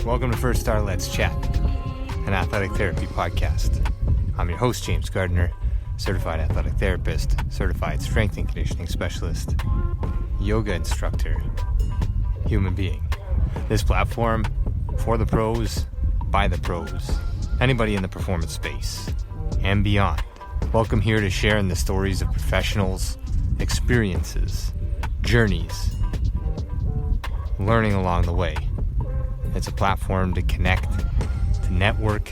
Welcome to First Star Let's Chat, an athletic therapy podcast. I'm your host, James Gardner, certified athletic therapist, certified strength and conditioning specialist, yoga instructor, human being. This platform, for the pros, by the pros, anybody in the performance space, and beyond. Welcome here to share in the stories of professionals, experiences, journeys, learning along the way. It's a platform to connect, to network,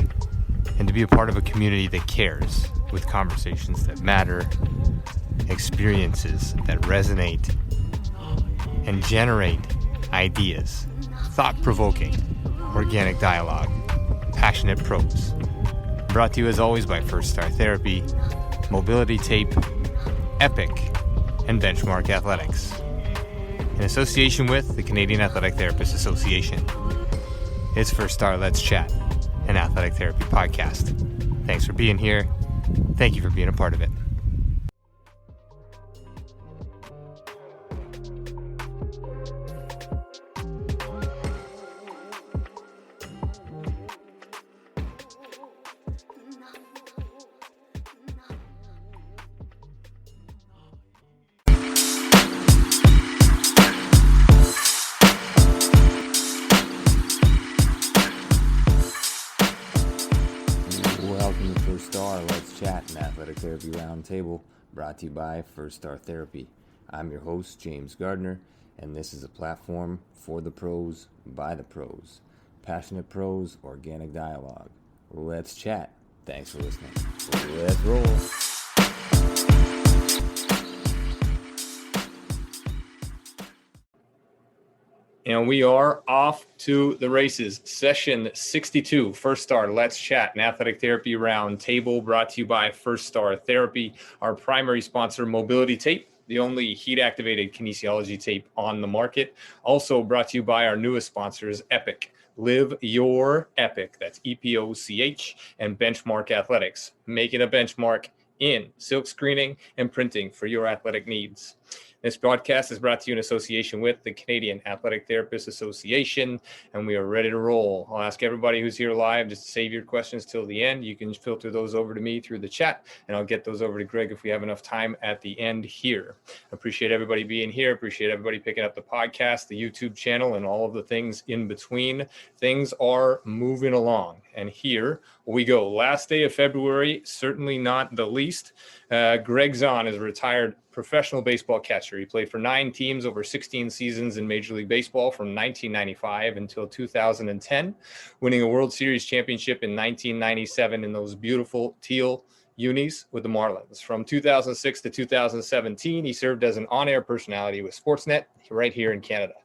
and to be a part of a community that cares, with conversations that matter, experiences that resonate, and generate ideas, thought-provoking, organic dialogue, passionate pros. Brought to you as always by First Star Therapy, Mobility Tape, Epic, and Benchmark Athletics. In association with the Canadian Athletic Therapists Association. It's First Star Let's Chat, an athletic therapy podcast. Thanks for being here. Thank you for being a part of it. Welcome to First Star Let's Chat, an athletic therapy roundtable brought to you by First Star Therapy. I'm your host, James Gardner, and this is a platform for the pros, by the pros. Passionate pros, organic dialogue. Let's chat. Thanks for listening. Let's roll. And we are off to the races. Session 62, First Star Let's Chat, an athletic therapy round table brought to you by First Star Therapy. Our primary sponsor, Mobility Tape, the only heat-activated kinesiology tape on the market. Also brought to you by our newest sponsors, Epic. Live your Epic. That's EPOCH, and Benchmark Athletics. Making a benchmark in silk screening and printing for your athletic needs. This broadcast is brought to you in association with the Canadian Athletic Therapists Association, and we are ready to roll. I'll ask everybody who's here live just to save your questions till the end. You can filter those over to me through the chat, and I'll get those over to Greg if we have enough time at the end here. Appreciate everybody being here. Appreciate everybody picking up the podcast, the YouTube channel, and all of the things in between. Things are moving along, and here we go. Last day of February, certainly not the least. Gregg Zaun is a retired professional baseball catcher. He played for 9 teams over 16 seasons in Major League Baseball from 1995 until 2010, winning a World Series championship in 1997 in those beautiful teal unis with the Marlins. From 2006 to 2017, he served as an on-air personality with Sportsnet right here in Canada.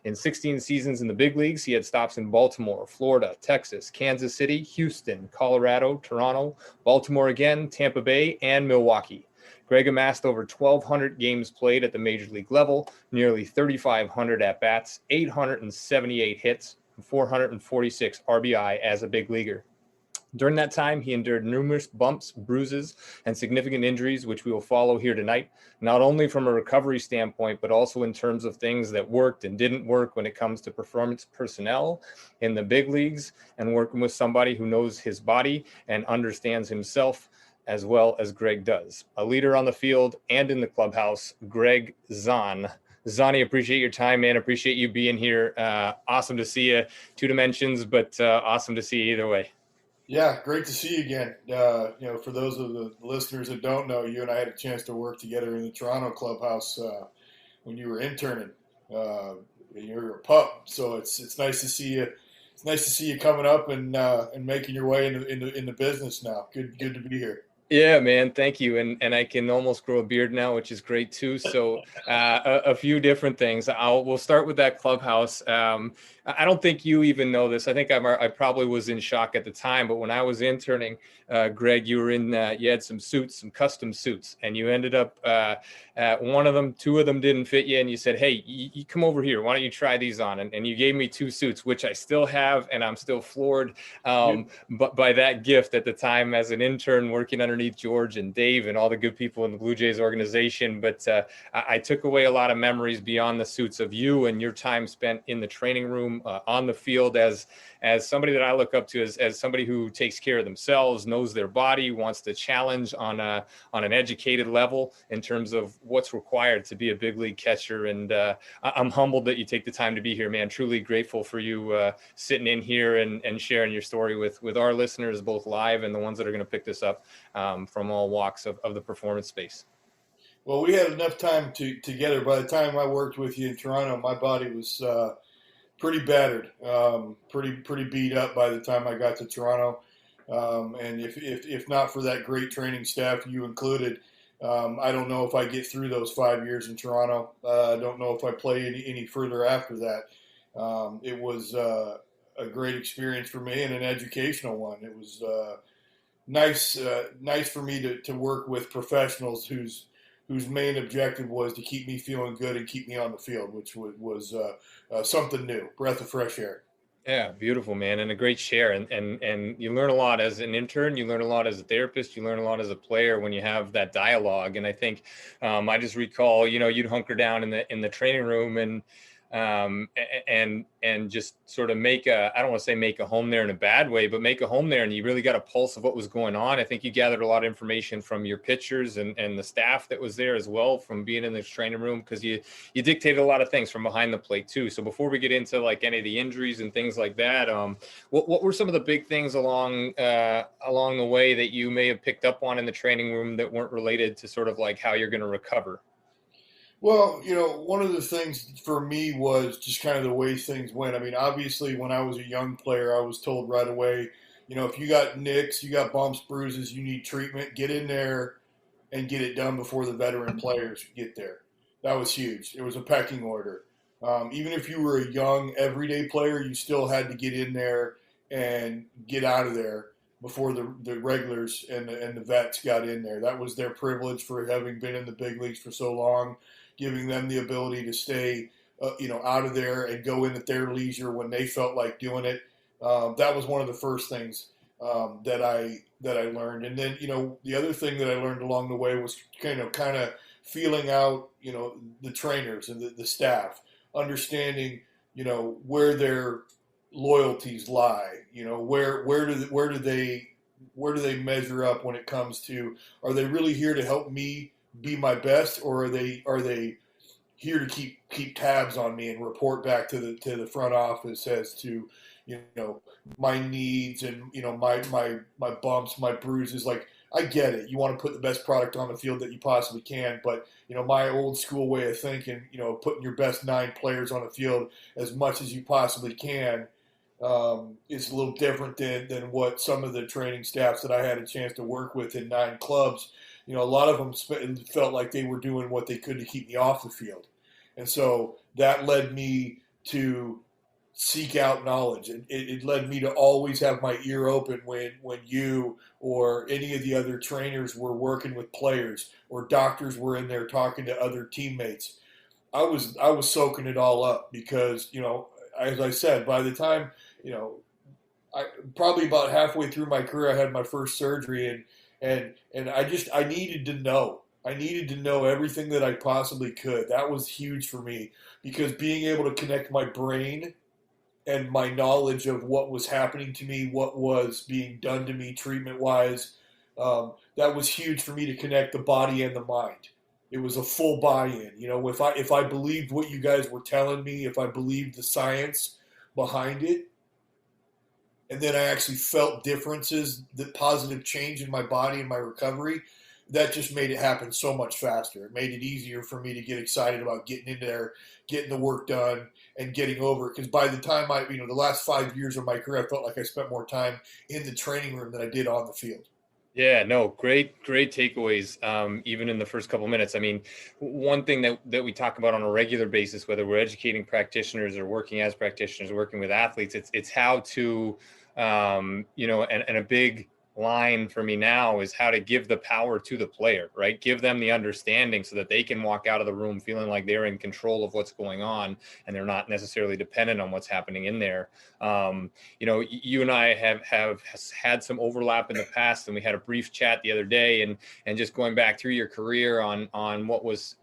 In 16 seasons in the big leagues, he had stops in Baltimore, Florida, Texas, Kansas City, Houston, Colorado, Toronto, Baltimore again, Tampa Bay, and Milwaukee. Gregg amassed over 1,200 games played at the major league level, nearly 3,500 at-bats, 878 hits, and 446 RBI as a big leaguer. During that time, he endured numerous bumps, bruises, and significant injuries, which we will follow here tonight, not only from a recovery standpoint, but also in terms of things that worked and didn't work when it comes to performance personnel in the big leagues and working with somebody who knows his body and understands himself as well as Gregg does. A leader on the field and in the clubhouse, Gregg Zaun. Zauni, appreciate your time, man. Appreciate you being here. Awesome to see you. 2 dimensions, but awesome to see you either way. Yeah, great to see you again. For those of the listeners that don't know, you and I had a chance to work together in the Toronto clubhouse when you were interning. You were a pup, so it's nice to see you. It's nice to see you coming up and making your way in the business now. Good to be here. Yeah, man. Thank you. And I can almost grow a beard now, which is great too. So a few different things. We'll start with that clubhouse. I don't think you even know this. I think I probably was in shock at the time, but when I was interning, Gregg, you were you had some suits, some custom suits, and you ended up one of them, 2 of them didn't fit you. And you said, hey, you come over here. Why don't you try these on? And you gave me 2 suits, which I still have. And I'm still floored but by that gift at the time as an intern working underneath George and Dave and all the good people in the Blue Jays organization. But I took away a lot of memories beyond the suits of you and your time spent in the training room room, on the field, as somebody that I look up to as somebody who takes care of themselves, knows their body, wants to challenge on an educated level in terms of what's required to be a big league catcher. And I'm humbled that you take the time to be here, man. Truly grateful for you sitting in here and sharing your story with our listeners, both live and the ones that are going to pick this up from all walks of the performance space. Well, we had enough time together. By the time I worked with you in Toronto, my body was pretty battered, pretty beat up by the time I got to Toronto. And if not for that great training staff, you included, I don't know if I get through those 5 years in Toronto. I don't know if I play any further after that. It was a great experience for me and an educational one. It was nice for me to work with professionals whose main objective was to keep me feeling good and keep me on the field, which was something new, breath of fresh air. Yeah, beautiful, man, and a great share. And you learn a lot as an intern. You learn a lot as a therapist. You learn a lot as a player when you have that dialogue. And I think I just recall, you'd hunker down in the training room and just sort of I don't want to say make a home there in a bad way, but make a home there. And you really got a pulse of what was going on. I think you gathered a lot of information from your pitchers and the staff that was there as well from being in this training room, because you dictated a lot of things from behind the plate too. So before we get into like any of the injuries and things like that, what were some of the big things along the way that you may have picked up on in the training room that weren't related to sort of like how you're going to recover? Well, one of the things for me was just kind of the way things went. I mean, obviously, when I was a young player, I was told right away, if you got nicks, you got bumps, bruises, you need treatment, get in there and get it done before the veteran players get there. That was huge. It was a pecking order. Even if you were a young, everyday player, you still had to get in there and get out of there before the regulars and the vets got in there. That was their privilege for having been in the big leagues for so long, giving them the ability to stay, out of there and go in at their leisure when they felt like doing it. That was one of the first things that I learned. And then, the other thing that I learned along the way was kind of feeling out, the trainers and the staff, understanding, where their loyalties lie. Where do they measure up when it comes to, are they really here to help me be my best, or are they here to keep tabs on me and report back to the front office as to my needs and my bumps, my bruises. Like, I get it, you want to put the best product on the field that you possibly can, but my old school way of thinking, putting your best 9 players on the field as much as you possibly can is a little different than what some of the training staffs that I had a chance to work with in 9 clubs. A lot of them felt like they were doing what they could to keep me off the field. And so that led me to seek out knowledge. It led me to always have my ear open when you or any of the other trainers were working with players, or doctors were in there talking to other teammates. I was soaking it all up because, as I said, by the time, I probably about halfway through my career, I had my first surgery, and I needed to know. I needed to know everything that I possibly could. That was huge for me, because being able to connect my brain and my knowledge of what was happening to me, what was being done to me treatment-wise, that was huge for me to connect the body and the mind. It was a full buy-in. If I believed what you guys were telling me, if I believed the science behind it, and then I actually felt differences, the positive change in my body and my recovery, that just made it happen so much faster. It made it easier for me to get excited about getting in there, getting the work done, and getting over it. Because by the time the last 5 years of my career, I felt like I spent more time in the training room than I did on the field. Yeah, no, great takeaways. Even in the first couple of minutes. I mean, one thing that we talk about on a regular basis, whether we're educating practitioners or working as practitioners, working with athletes, it's how to, and a big line for me now is how to give the power to the player, right? Give them the understanding so that they can walk out of the room feeling like they're in control of what's going on and they're not necessarily dependent on what's happening in there. You and I have had some overlap in the past, and we had a brief chat the other day, and just going back through your career on what was,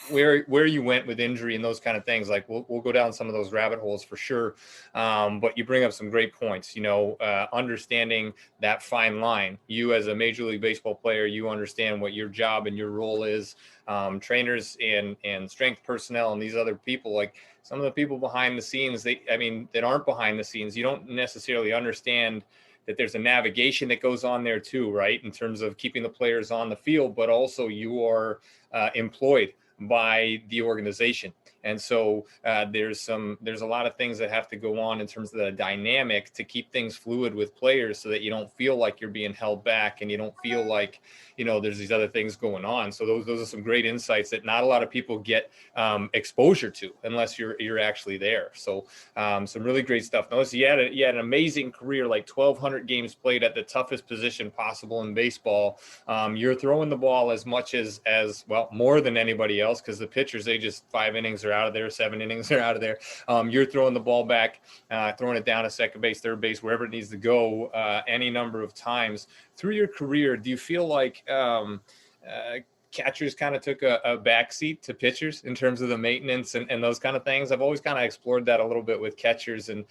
where you went with injury and those kind of things. Like we'll go down some of those rabbit holes for sure. But you bring up some great points, understanding that fine line. You as a Major League Baseball player, you understand what your job and your role is. Trainers and strength personnel and these other people, like some of the people behind the scenes, that aren't behind the scenes, you don't necessarily understand that there's a navigation that goes on there too, right? In terms of keeping the players on the field, but also you are employed by the organization. And so there's a lot of things that have to go on in terms of the dynamic to keep things fluid with players so that you don't feel like you're being held back and you don't feel like, there's these other things going on. So those are some great insights that not a lot of people get exposure to unless you're actually there. So some really great stuff. Notice you had an amazing career, like 1,200 games played at the toughest position possible in baseball. You're throwing the ball as much as well, more than anybody else, because the pitchers, they just 5 innings are out of there, 7 innings are out of there. You're throwing the ball back, throwing it down to second base, third base, wherever it needs to go, any number of times through your career. Do you feel like catchers kind of took a backseat to pitchers in terms of the maintenance and those kind of things? I've always kind of explored that a little bit with catchers, and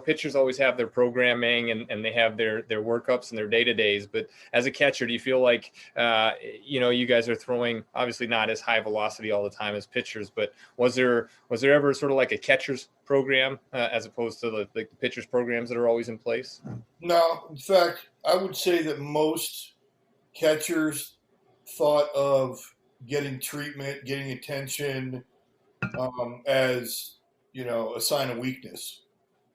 pitchers always have their programming and they have their workups and their day-to-days. But as a catcher, do you feel like, you guys are throwing, obviously not as high velocity all the time as pitchers, but was there ever sort of like a catcher's program as opposed to the pitchers programs that are always in place? No, in fact, I would say that most catchers thought of getting treatment, getting attention as, a sign of weakness.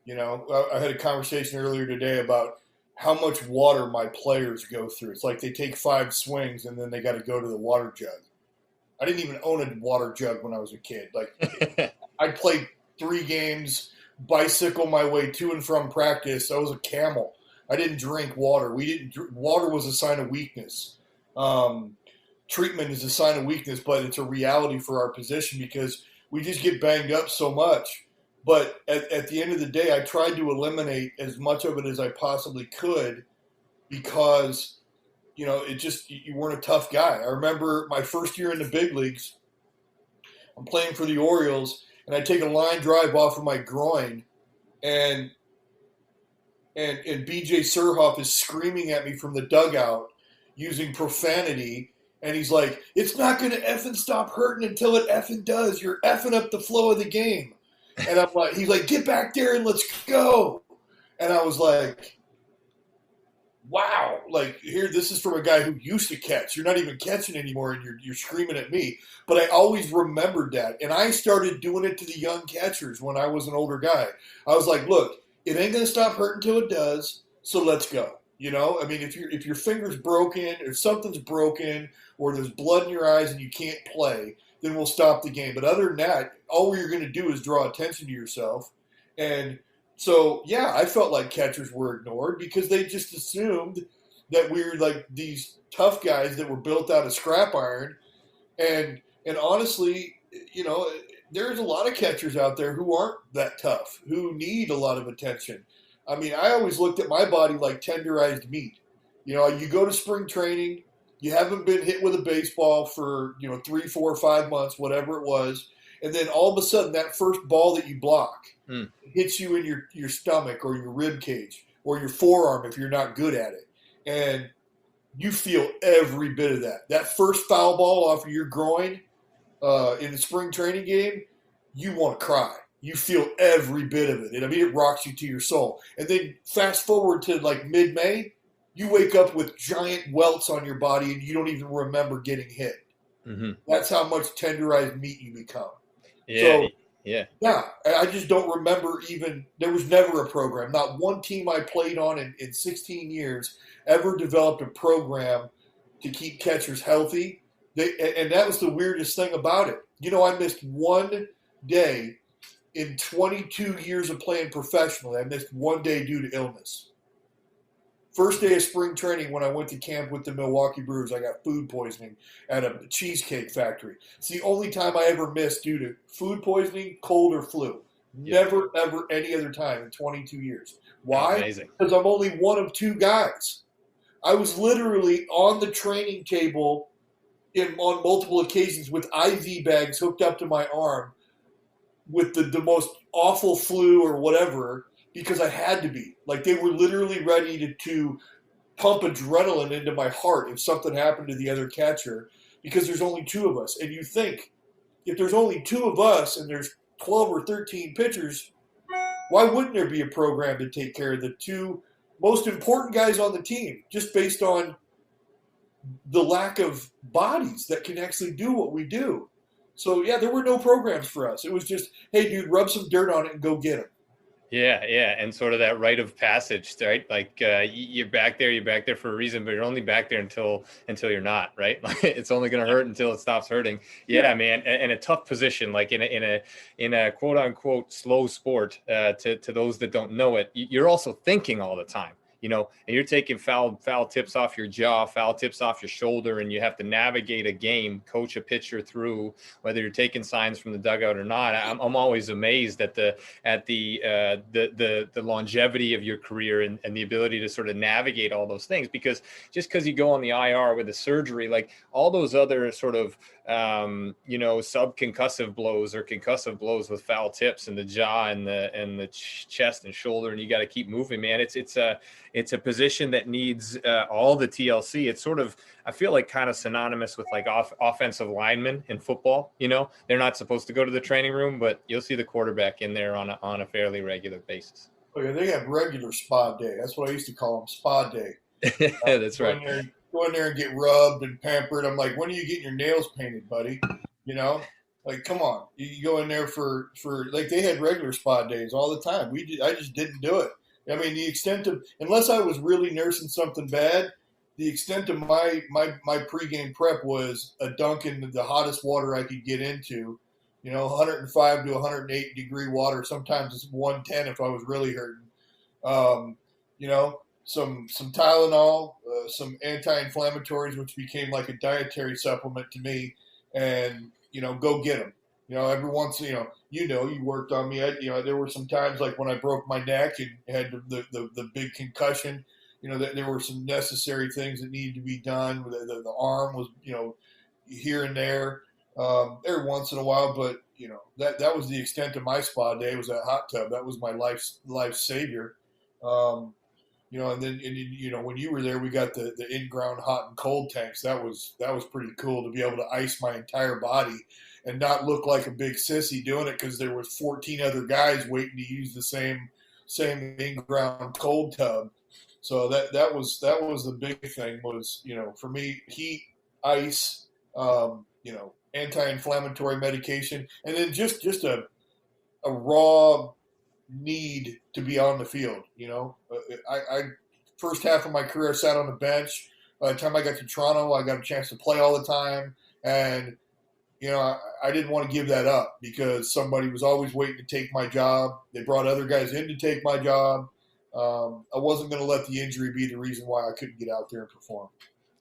I had a conversation earlier today about how much water my players go through. It's like they take 5 swings and then they got to go to the water jug. I didn't even own a water jug when I was a kid. Like I played 3 games, bicycle my way to and from practice. I was a camel. I didn't drink water. Water was a sign of weakness. Treatment is a sign of weakness, but it's a reality for our position because we just get banged up so much. But at the end of the day, I tried to eliminate as much of it as I possibly could because, you weren't a tough guy. I remember my first year in the big leagues, I'm playing for the Orioles, and I take a line drive off of my groin, and B.J. Surhoff is screaming at me from the dugout using profanity, and he's like, "It's not going to effing stop hurting until it effing does. You're effing up the flow of the game." And I'm like, he's like, "Get back there and let's go." And I was like, wow, like this is from a guy who used to catch. You're not even catching anymore and you're screaming at me. But I always remembered that. And I started doing it to the young catchers when I was an older guy. I was like, look, it ain't going to stop hurting until it does. So let's go. If your finger's broken or something's broken or there's blood in your eyes and you can't play, then we'll stop the game. But other than that, all you're going to do is draw attention to yourself. And so, yeah, I felt like catchers were ignored because they just assumed that we were like these tough guys that were built out of scrap iron. And honestly, there's a lot of catchers out there who aren't that tough, who need a lot of attention. I mean, I always looked at my body like tenderized meat. You go to spring training, you haven't been hit with a baseball for, 3, 4, 5 months, whatever it was. And then all of a sudden that first ball that you block hits you in your stomach or your rib cage or your forearm if you're not good at it. And you feel every bit of that. That first foul ball off of your groin in the spring training game, you want to cry. You feel every bit of it. And it rocks you to your soul. And then fast forward to like mid-May, you wake up with giant welts on your body and you don't even remember getting hit. Mm-hmm. That's how much tenderized meat you become. Yeah. Yeah, I just don't remember there was never a program. Not one team I played on in 16 years ever developed a program to keep catchers healthy. And that was the weirdest thing about it. I missed one day in 22 years of playing professionally. I missed one day due to illness. First day of spring training when I went to camp with the Milwaukee Brewers, I got food poisoning at a cheesecake factory. It's the only time I ever missed due to food poisoning, cold, or flu. Never, ever any other time in 22 years. Why? Amazing. Because I'm only one of two guys. I was literally on the training table on multiple occasions with IV bags hooked up to my arm with the most awful flu or whatever, because I had to be. Like, they were literally ready to pump adrenaline into my heart if something happened to the other catcher, because there's only two of us. And you think, if there's only two of us and there's 12 or 13 pitchers, why wouldn't there be a program to take care of the two most important guys on the team, just based on the lack of bodies that can actually do what we do? So, yeah, there were no programs for us. It was just, hey, dude, rub some dirt on it and go get them. Yeah, and sort of that rite of passage, right? Like you're back there for a reason, but you're only back there until you're not, right? Like, it's only going to hurt until it stops hurting. Yeah, man, and a tough position, like in a quote unquote slow sport. To those that don't know it, you're also thinking all the time. And you're taking foul tips off your jaw, foul tips off your shoulder, and you have to navigate a game, coach a pitcher through, whether you're taking signs from the dugout or not. I'm always amazed at the longevity of your career and the ability to sort of navigate all those things, because just because you go on the IR with a surgery, like all those other sort of subconcussive blows or concussive blows with foul tips in the jaw and the chest and shoulder, and you got to keep moving, man. It's a position that needs all the TLC. It's sort of, I feel like, kind of synonymous with like offensive linemen in football. They're not supposed to go to the training room, but you'll see the quarterback in there on a fairly regular basis. Oh yeah, they have regular spa day. That's what I used to call them, spa day. That's right. Go in there and get rubbed and pampered. I'm like, when are you getting your nails painted, buddy? Like, come on. You go in there for like, they had regular spa days all the time. I just didn't do it. I mean, the extent of, unless I was really nursing something bad, the extent of my pregame prep was a dunk in the hottest water I could get into, 105 to 108 degree water. Sometimes it's 110 if I was really hurting. Some Tylenol, some anti-inflammatories, which became like a dietary supplement to me, and, go get them. Every once, you worked on me. There were some times like when I broke my neck and had the big concussion, there were some necessary things that needed to be done. The arm was, here and there, every once in a while, but, that was the extent of my spa day, was that hot tub. That was my life savior. And then, when you were there, we got the in-ground hot and cold tanks. That was pretty cool to be able to ice my entire body and not look like a big sissy doing it, because there was 14 other guys waiting to use the same in-ground cold tub. So that was the big thing, was, for me, heat, ice, anti-inflammatory medication, and then just a raw need to be on the field. I first half of my career I sat on the bench. By the time I got to Toronto, I got a chance to play all the time, and I didn't want to give that up, because somebody was always waiting to take my job. They brought other guys in to take my job. I wasn't going to let the injury be the reason why I couldn't get out there and perform.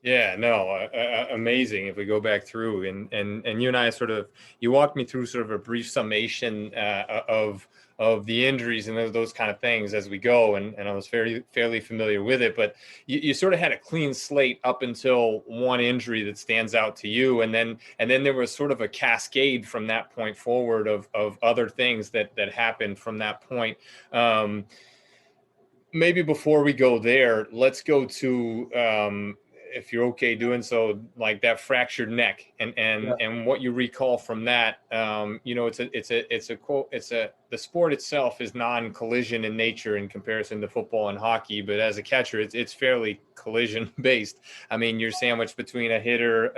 Yeah, no, amazing. If we go back through and you and I you walked me through sort of a brief summation of the injuries and those kind of things as we go, and I was fairly familiar with it. But you sort of had a clean slate up until one injury that stands out to you, and then there was sort of a cascade from that point forward of other things that happened from that point. Maybe before we go there, let's go to if you're okay doing so, like that fractured neck and what you recall from that. It's a quote. The sport itself is non-collision in nature in comparison to football and hockey, but as a catcher, it's fairly collision based. I mean, you're sandwiched between a hitter,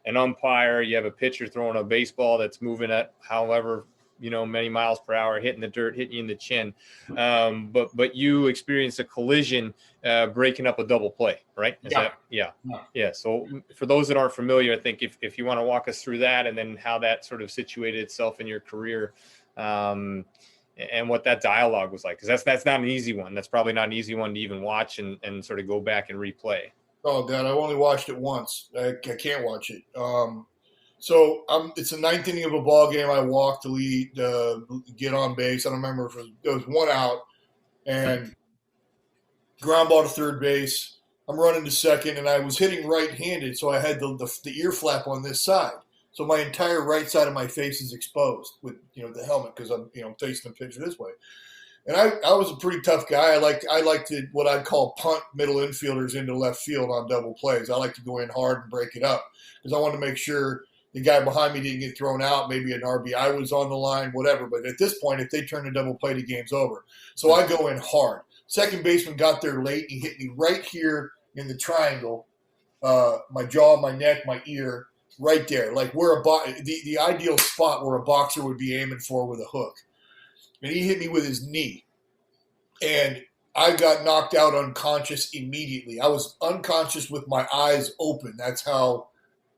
an umpire. You have a pitcher throwing a baseball that's moving at however many miles per hour, hitting the dirt, hitting you in the chin. But you experienced a collision, breaking up a double play, right? Yeah. So for those that aren't familiar, I think if you want to walk us through that, and then how that sort of situated itself in your career, and what that dialogue was like, because that's not an easy one. That's probably not an easy one to even watch and sort of go back and replay. Oh God, I've only watched it once. I can't watch it. It's the ninth inning of a ball game. I walk to lead, get on base. I don't remember if it was one out and ground ball to third base. I'm running to second, and I was hitting right-handed, so I had the ear flap on this side. So my entire right side of my face is exposed with the helmet because I'm facing the pitcher this way. And I was a pretty tough guy. I like to what I'd call punt middle infielders into left field on double plays. I like to go in hard and break it up because I want to make sure the guy behind me didn't get thrown out. Maybe an RBI was on the line, whatever. But at this point, if they turn a double play, the game's over. So I go in hard. Second baseman got there late. He hit me right here in the triangle, my jaw, my neck, my ear, right there, like where the ideal spot where a boxer would be aiming for with a hook. And he hit me with his knee. And I got knocked out unconscious immediately. I was unconscious with my eyes open. That's how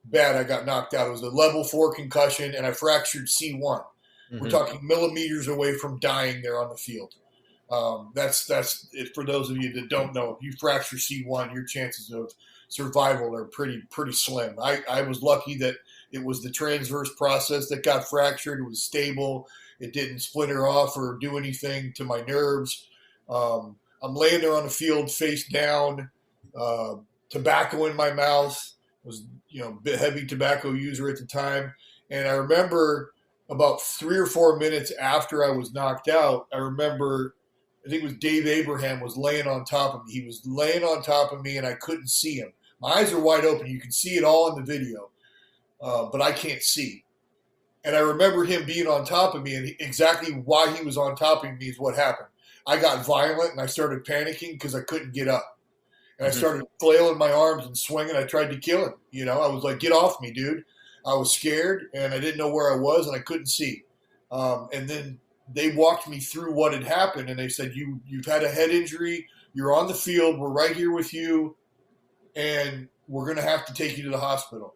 bad I got knocked out. It was a level 4 concussion, and I fractured C1. Mm-hmm. We're talking millimeters away from dying there on the field. That's it. For those of you that don't know, if you fracture C1, your chances of survival are pretty slim. I was lucky that it was the transverse process that got fractured. It was stable. It didn't splinter off or do anything to my nerves. I'm laying there on the field face down, tobacco in my mouth. Was a bit heavy tobacco user at the time, and I remember about 3 or 4 minutes after I was knocked out, I think it was Dave Abraham was laying on top of me. He was laying on top of me, and I couldn't see him. My eyes are wide open. You can see it all in the video, but I can't see. And I remember him being on top of me, and exactly why he was on top of me is what happened. I got violent, and I started panicking because I couldn't get up. And I started flailing my arms and swinging. I tried to kill him. I was like, get off me, dude. I was scared, and I didn't know where I was, and I couldn't see. And then they walked me through what had happened, and they said, you've had a head injury. You're on the field. We're right here with you, and we're going to have to take you to the hospital.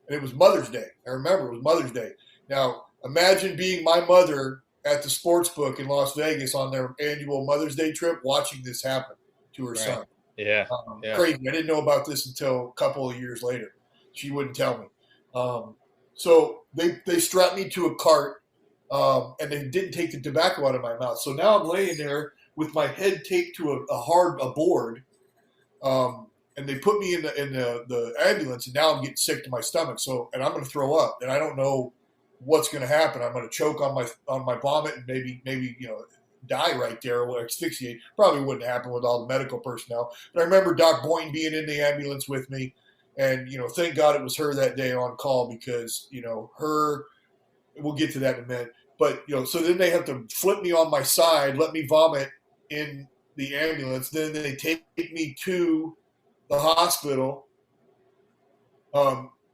And it was Mother's Day. I remember it was Mother's Day. Now, imagine being my mother at the sports book in Las Vegas on their annual Mother's Day trip watching this happen to her son. Yeah. Crazy. I didn't know about this until a couple of years later. She wouldn't tell me. So they strapped me to a cart, and they didn't take the tobacco out of my mouth. So now I'm laying there with my head taped to a board, and they put me in the ambulance, and now I'm getting sick to my stomach. And I'm going to throw up, and I don't know what's going to happen. I'm going to choke on my vomit and maybe die right there or asphyxiate. Probably wouldn't happen with all the medical personnel. But I remember Doc Boynton being in the ambulance with me, and thank God it was her that day on call because her. We'll get to that in a minute. But so then they have to flip me on my side, let me vomit in the ambulance. Then they take me to the hospital.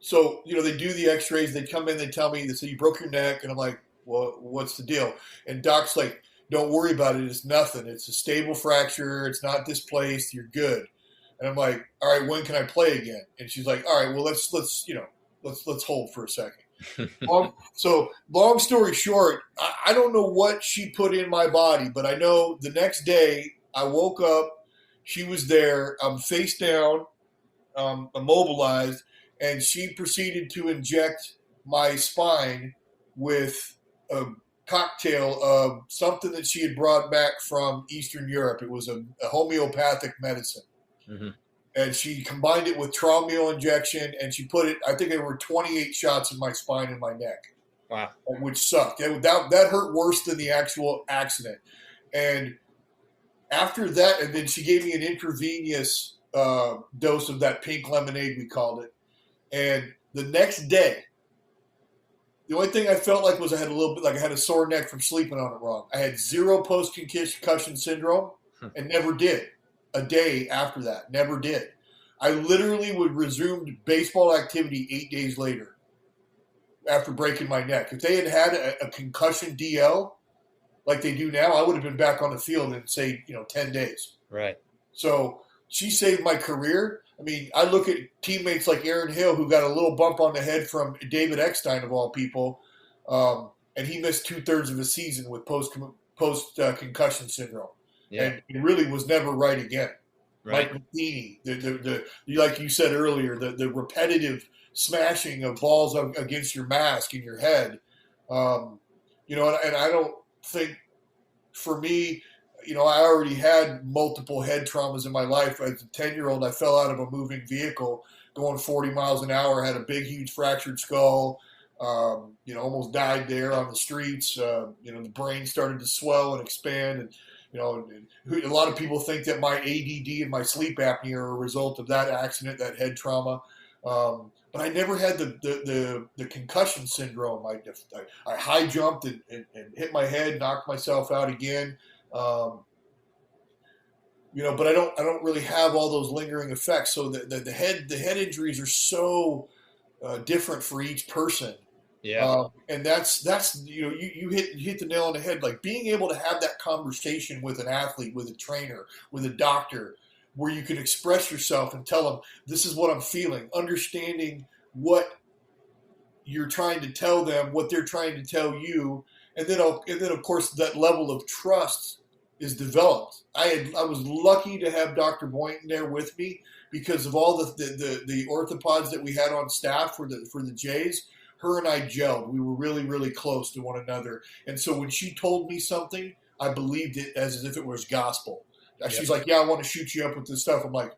So they do the X-rays. They come in. They tell me, they say you broke your neck, and I'm like, well, what's the deal? And Doc's like, don't worry about it. It's nothing. It's a stable fracture. It's not displaced. You're good. And I'm like, all right, when can I play again? And she's like, all right, well, let's hold for a second. So long story short, I don't know what she put in my body, but I know the next day I woke up, she was there, I'm face down, immobilized, and she proceeded to inject my spine with a cocktail of something that she had brought back from Eastern Europe. It was a homeopathic medicine. Mm-hmm. And she combined it with Traumeo injection, and she put it, I think there were 28 shots in my spine and my neck. Wow. Which sucked. That hurt worse than the actual accident. And after that, and then she gave me an intravenous dose of that pink lemonade, we called it. And the next day, the only thing I felt like was I had a little bit, like I had a sore neck from sleeping on it wrong. I had zero post-concussion syndrome and never did. A day after that, never did. I literally would resume baseball activity 8 days later after breaking my neck. If they had a concussion DL like they do now, I would have been back on the field in, say, 10 days. Right. So she saved my career. I mean, I look at teammates like Aaron Hill, who got a little bump on the head from David Eckstein, of all people, and he missed 2/3 of the season with post concussion syndrome, Yeah. and he really was never right again. Right. Mike Matheny, the like you said earlier, the repetitive smashing of balls against your mask in your head, and I don't think, for me, I already had multiple head traumas in my life. As a 10-year-old, I fell out of a moving vehicle going 40 miles an hour, had a big, huge fractured skull, almost died there on the streets. The brain started to swell and expand. And, a lot of people think that my ADD and my sleep apnea are a result of that accident, that head trauma. But I never had the concussion syndrome. I high jumped and hit my head, knocked myself out again. But I don't really have all those lingering effects. So the head injuries are so different for each person. Yeah. And that's you hit the nail on the head. Like, being able to have that conversation with an athlete, with a trainer, with a doctor, where you can express yourself and tell them, this is what I'm feeling, understanding what you're trying to tell them, what they're trying to tell you, and then of course that level of trust is developed. I was lucky to have Dr. Boynton there with me because of all the orthopods that we had on staff for the Jays. Her and I gelled. We were really, really close to one another. And so when she told me something, I believed it as if it was gospel. Yep. She's like, yeah, I want to shoot you up with this stuff. I'm like,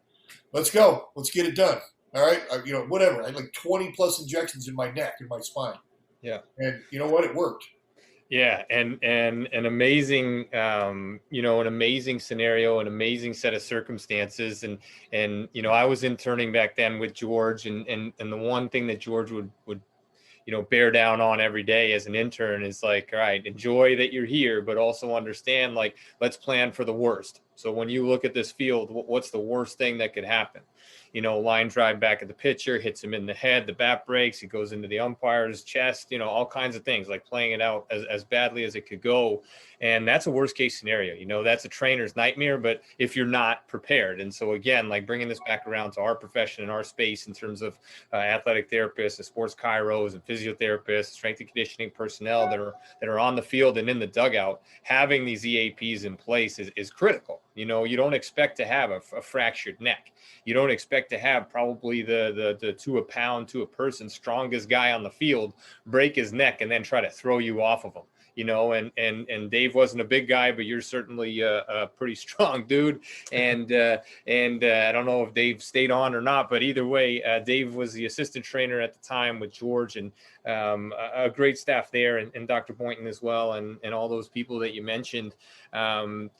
let's go. Let's get it done. All right. Whatever. I had like 20 plus injections in my neck and my spine. Yeah. And you know what? It worked. Yeah. And an amazing, an amazing scenario, an amazing set of circumstances. And I was interning back then with George, and the one thing that George would bear down on every day as an intern is like, all right, enjoy that you're here, but also understand, like, let's plan for the worst. So when you look at this field, what's the worst thing that could happen? Line drive back at the pitcher, hits him in the head, the bat breaks, he goes into the umpire's chest, all kinds of things, like playing it out as badly as it could go. And that's a worst case scenario. That's a trainer's nightmare, but if you're not prepared. And so again, like, bringing this back around to our profession and our space in terms of athletic therapists and sports chiros and physiotherapists, strength and conditioning personnel that are on the field and in the dugout, having these EAPs in place is critical. You don't expect to have a fractured neck. You don't expect to have probably the to a pound, to a person, strongest guy on the field break his neck and then try to throw you off of him. And Dave wasn't a big guy, but you're certainly a pretty strong dude. And I don't know if Dave stayed on or not, but either way, Dave was the assistant trainer at the time with George, and a great staff there, and Dr. Boynton as well, and all those people that you mentioned.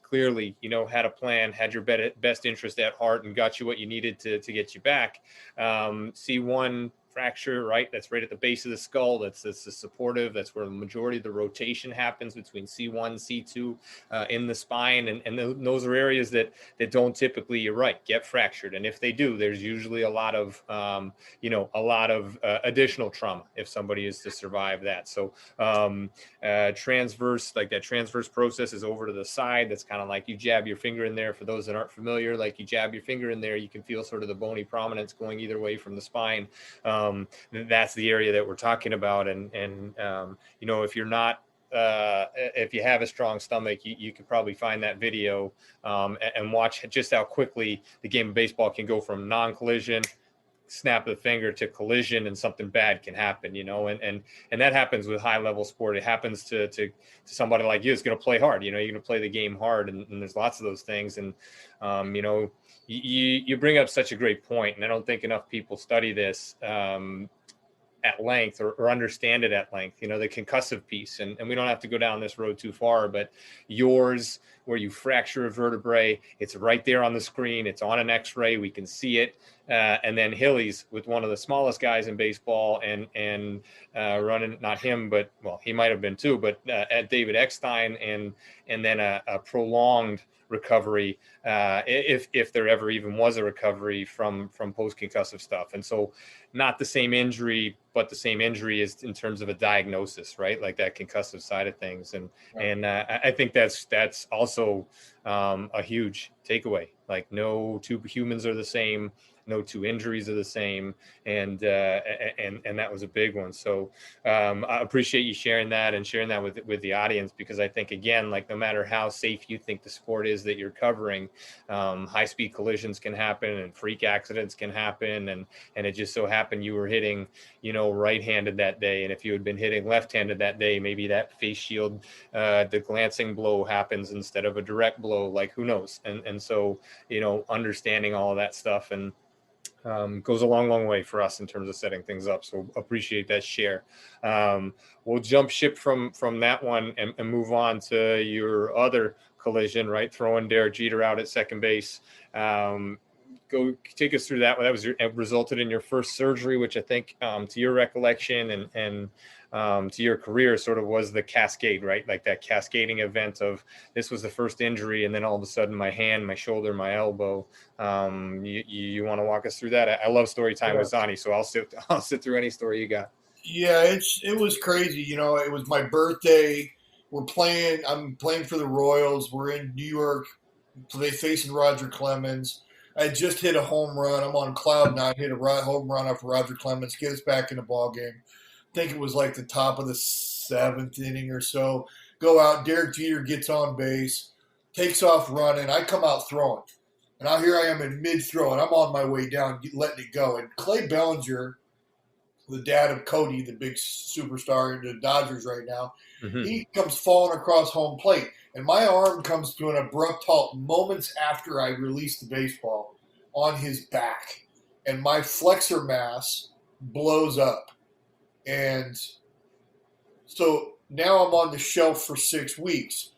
Clearly, had a plan, had your best interest at heart, and got you what you needed to get you back. C1 fracture, right? That's right at the base of the skull. That's the supportive. That's where the majority of the rotation happens between C1, C2 in the spine. And those are areas that don't typically, you're right, get fractured. And if they do, there's usually a lot of additional trauma if somebody is to survive that. So transverse, like that transverse process is over to the side. That's kind of like you jab your finger in there. For those that aren't familiar, like you jab your finger in there, you can feel sort of the bony prominence going either way from the spine. That's the area that we're talking about. And if you're not, if you have a strong stomach, you could probably find that video and watch just how quickly the game of baseball can go from non-collision, snap of the finger, to collision, and something bad can happen, and that happens with high level sport. It happens to somebody like you. It's going to play hard, you're going to play the game hard, and there's lots of those things. And you bring up such a great point, and I don't think enough people study this at length or understand it at length, the concussive piece. And we don't have to go down this road too far, but yours, where you fracture a vertebrae, it's right there on the screen. It's on an x-ray. We can see it. And then Hilly's with one of the smallest guys in baseball and running, not him, but, well, he might've been too, but at David Eckstein, and then a prolonged recovery, if there ever even was a recovery from post-concussive stuff. And so not the same injury, but the same injury is in terms of a diagnosis, right? Like that concussive side of things. And I think that's also a huge takeaway. Like no two humans are the same, no two injuries are the same, and that was a big one. So I appreciate you sharing that and sharing that with the audience, because I think, again, like no matter how safe you think the sport is that you're covering, high speed collisions can happen and freak accidents can happen, and it just so happened you were hitting, right-handed that day, and if you had been hitting left-handed that day, maybe that face shield, the glancing blow happens instead of a direct blow. Like who knows? And so understanding all of that stuff and goes a long way for us in terms of setting things up. So appreciate that share. We'll jump ship from that one and move on to your other collision, right? Throwing Derek Jeter out at second base. Go take us through that. That was resulted in your first surgery, which I think, to your recollection and to your career, sort of was the cascade, right? Like that cascading event of this was the first injury, and then all of a sudden my hand, my shoulder, my elbow. You want to walk us through that? I love story time with Zani, so I'll sit through any story you got. Yeah, it was crazy. It was my birthday. I'm playing for the Royals. We're in New York. They facing Roger Clemens. I just hit a home run. I'm on cloud nine. Hit a home run off Roger Clemens. Get us back in the ball game. I think it was like the top of the 7th inning or so. Go out. Derek Jeter gets on base, takes off running. I come out throwing, and now here I am in mid throw, and I'm on my way down, letting it go. And Clay Bellinger, the dad of Cody, the big superstar in the Dodgers right now, he comes falling across home plate. And my arm comes to an abrupt halt moments after I release the baseball on his back. And my flexor mass blows up. And so now I'm on the shelf for 6 weeks.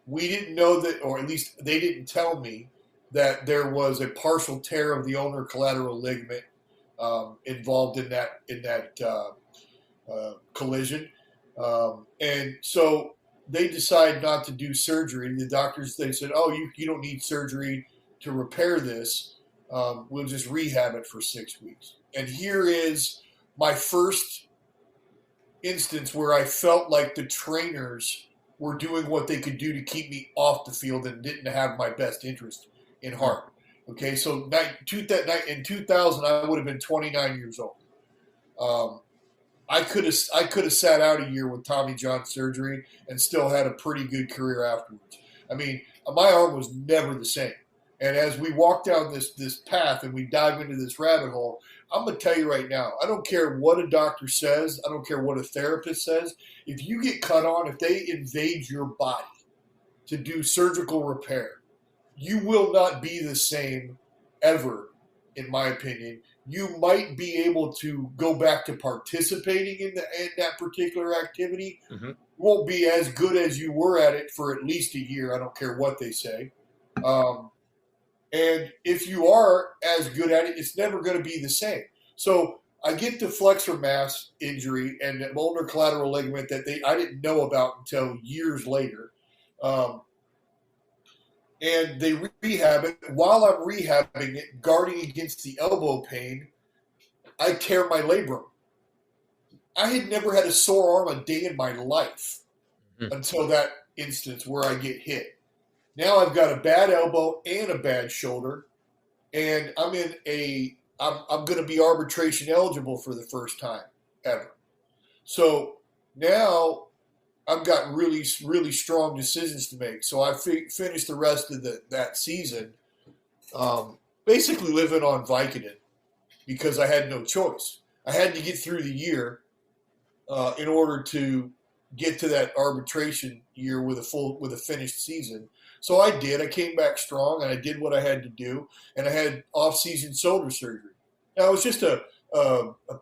We didn't know that, or at least they didn't tell me, that there was a partial tear of the ulnar collateral ligament involved in that collision. And so they decide not to do surgery. The doctors, they said, oh, you don't need surgery to repair this. We'll just rehab it for 6 weeks. And here is my first instance where I felt like the trainers were doing what they could do to keep me off the field and didn't have my best interest in heart. Okay, so in 2000, I would have been 29 years old. I could have sat out a year with Tommy John surgery and still had a pretty good career afterwards. I mean, my arm was never the same. And as we walk down this path and we dive into this rabbit hole, I'm going to tell you right now, I don't care what a doctor says. I don't care what a therapist says. If you get cut on, if they invade your body to do surgical repair, you will not be the same ever, in my opinion. You might be able to go back to participating in that particular activity. Mm-hmm. Won't be as good as you were at it for at least a year. I don't care what they say. And if you are as good at it, it's never going to be the same. So I get the flexor mass injury and the ulnar collateral ligament that I didn't know about until years later. And they rehab it. While I'm rehabbing it, guarding against the elbow pain, I tear my labrum. I had never had a sore arm a day in my life until that instance where I get hit. Now I've got a bad elbow and a bad shoulder, and I'm going to be arbitration eligible for the first time ever. So now I've got really, really strong decisions to make. So I finished the rest of that season basically living on Vicodin because I had no choice. I had to get through the year in order to get to that arbitration year with a finished season. So I did. I came back strong, and I did what I had to do, and I had off-season shoulder surgery. Now, it was just a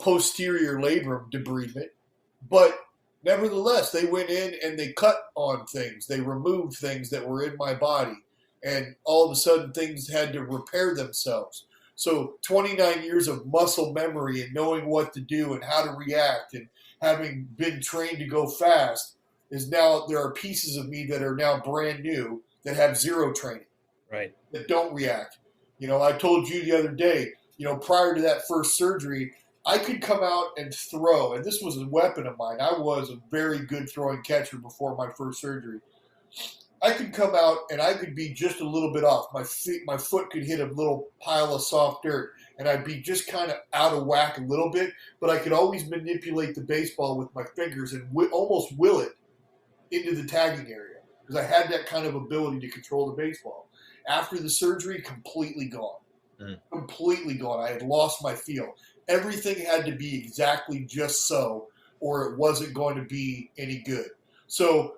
posterior labrum debridement, but nevertheless, they went in and they cut on things. They removed things that were in my body, and all of a sudden, things had to repair themselves. So 29 years of muscle memory and knowing what to do and how to react and having been trained to go fast is now there are pieces of me that are now brand new that have zero training, right? That don't react. I told you the other day, prior to that first surgery, I could come out and throw, and this was a weapon of mine. I was a very good throwing catcher before my first surgery. I could come out and I could be just a little bit off. My foot could hit a little pile of soft dirt, and I'd be just kind of out of whack a little bit. But I could always manipulate the baseball with my fingers and almost will it into the tagging area because I had that kind of ability to control the baseball. After the surgery, completely gone. Completely gone. I had lost my feel. Everything had to be exactly just so, or it wasn't going to be any good. So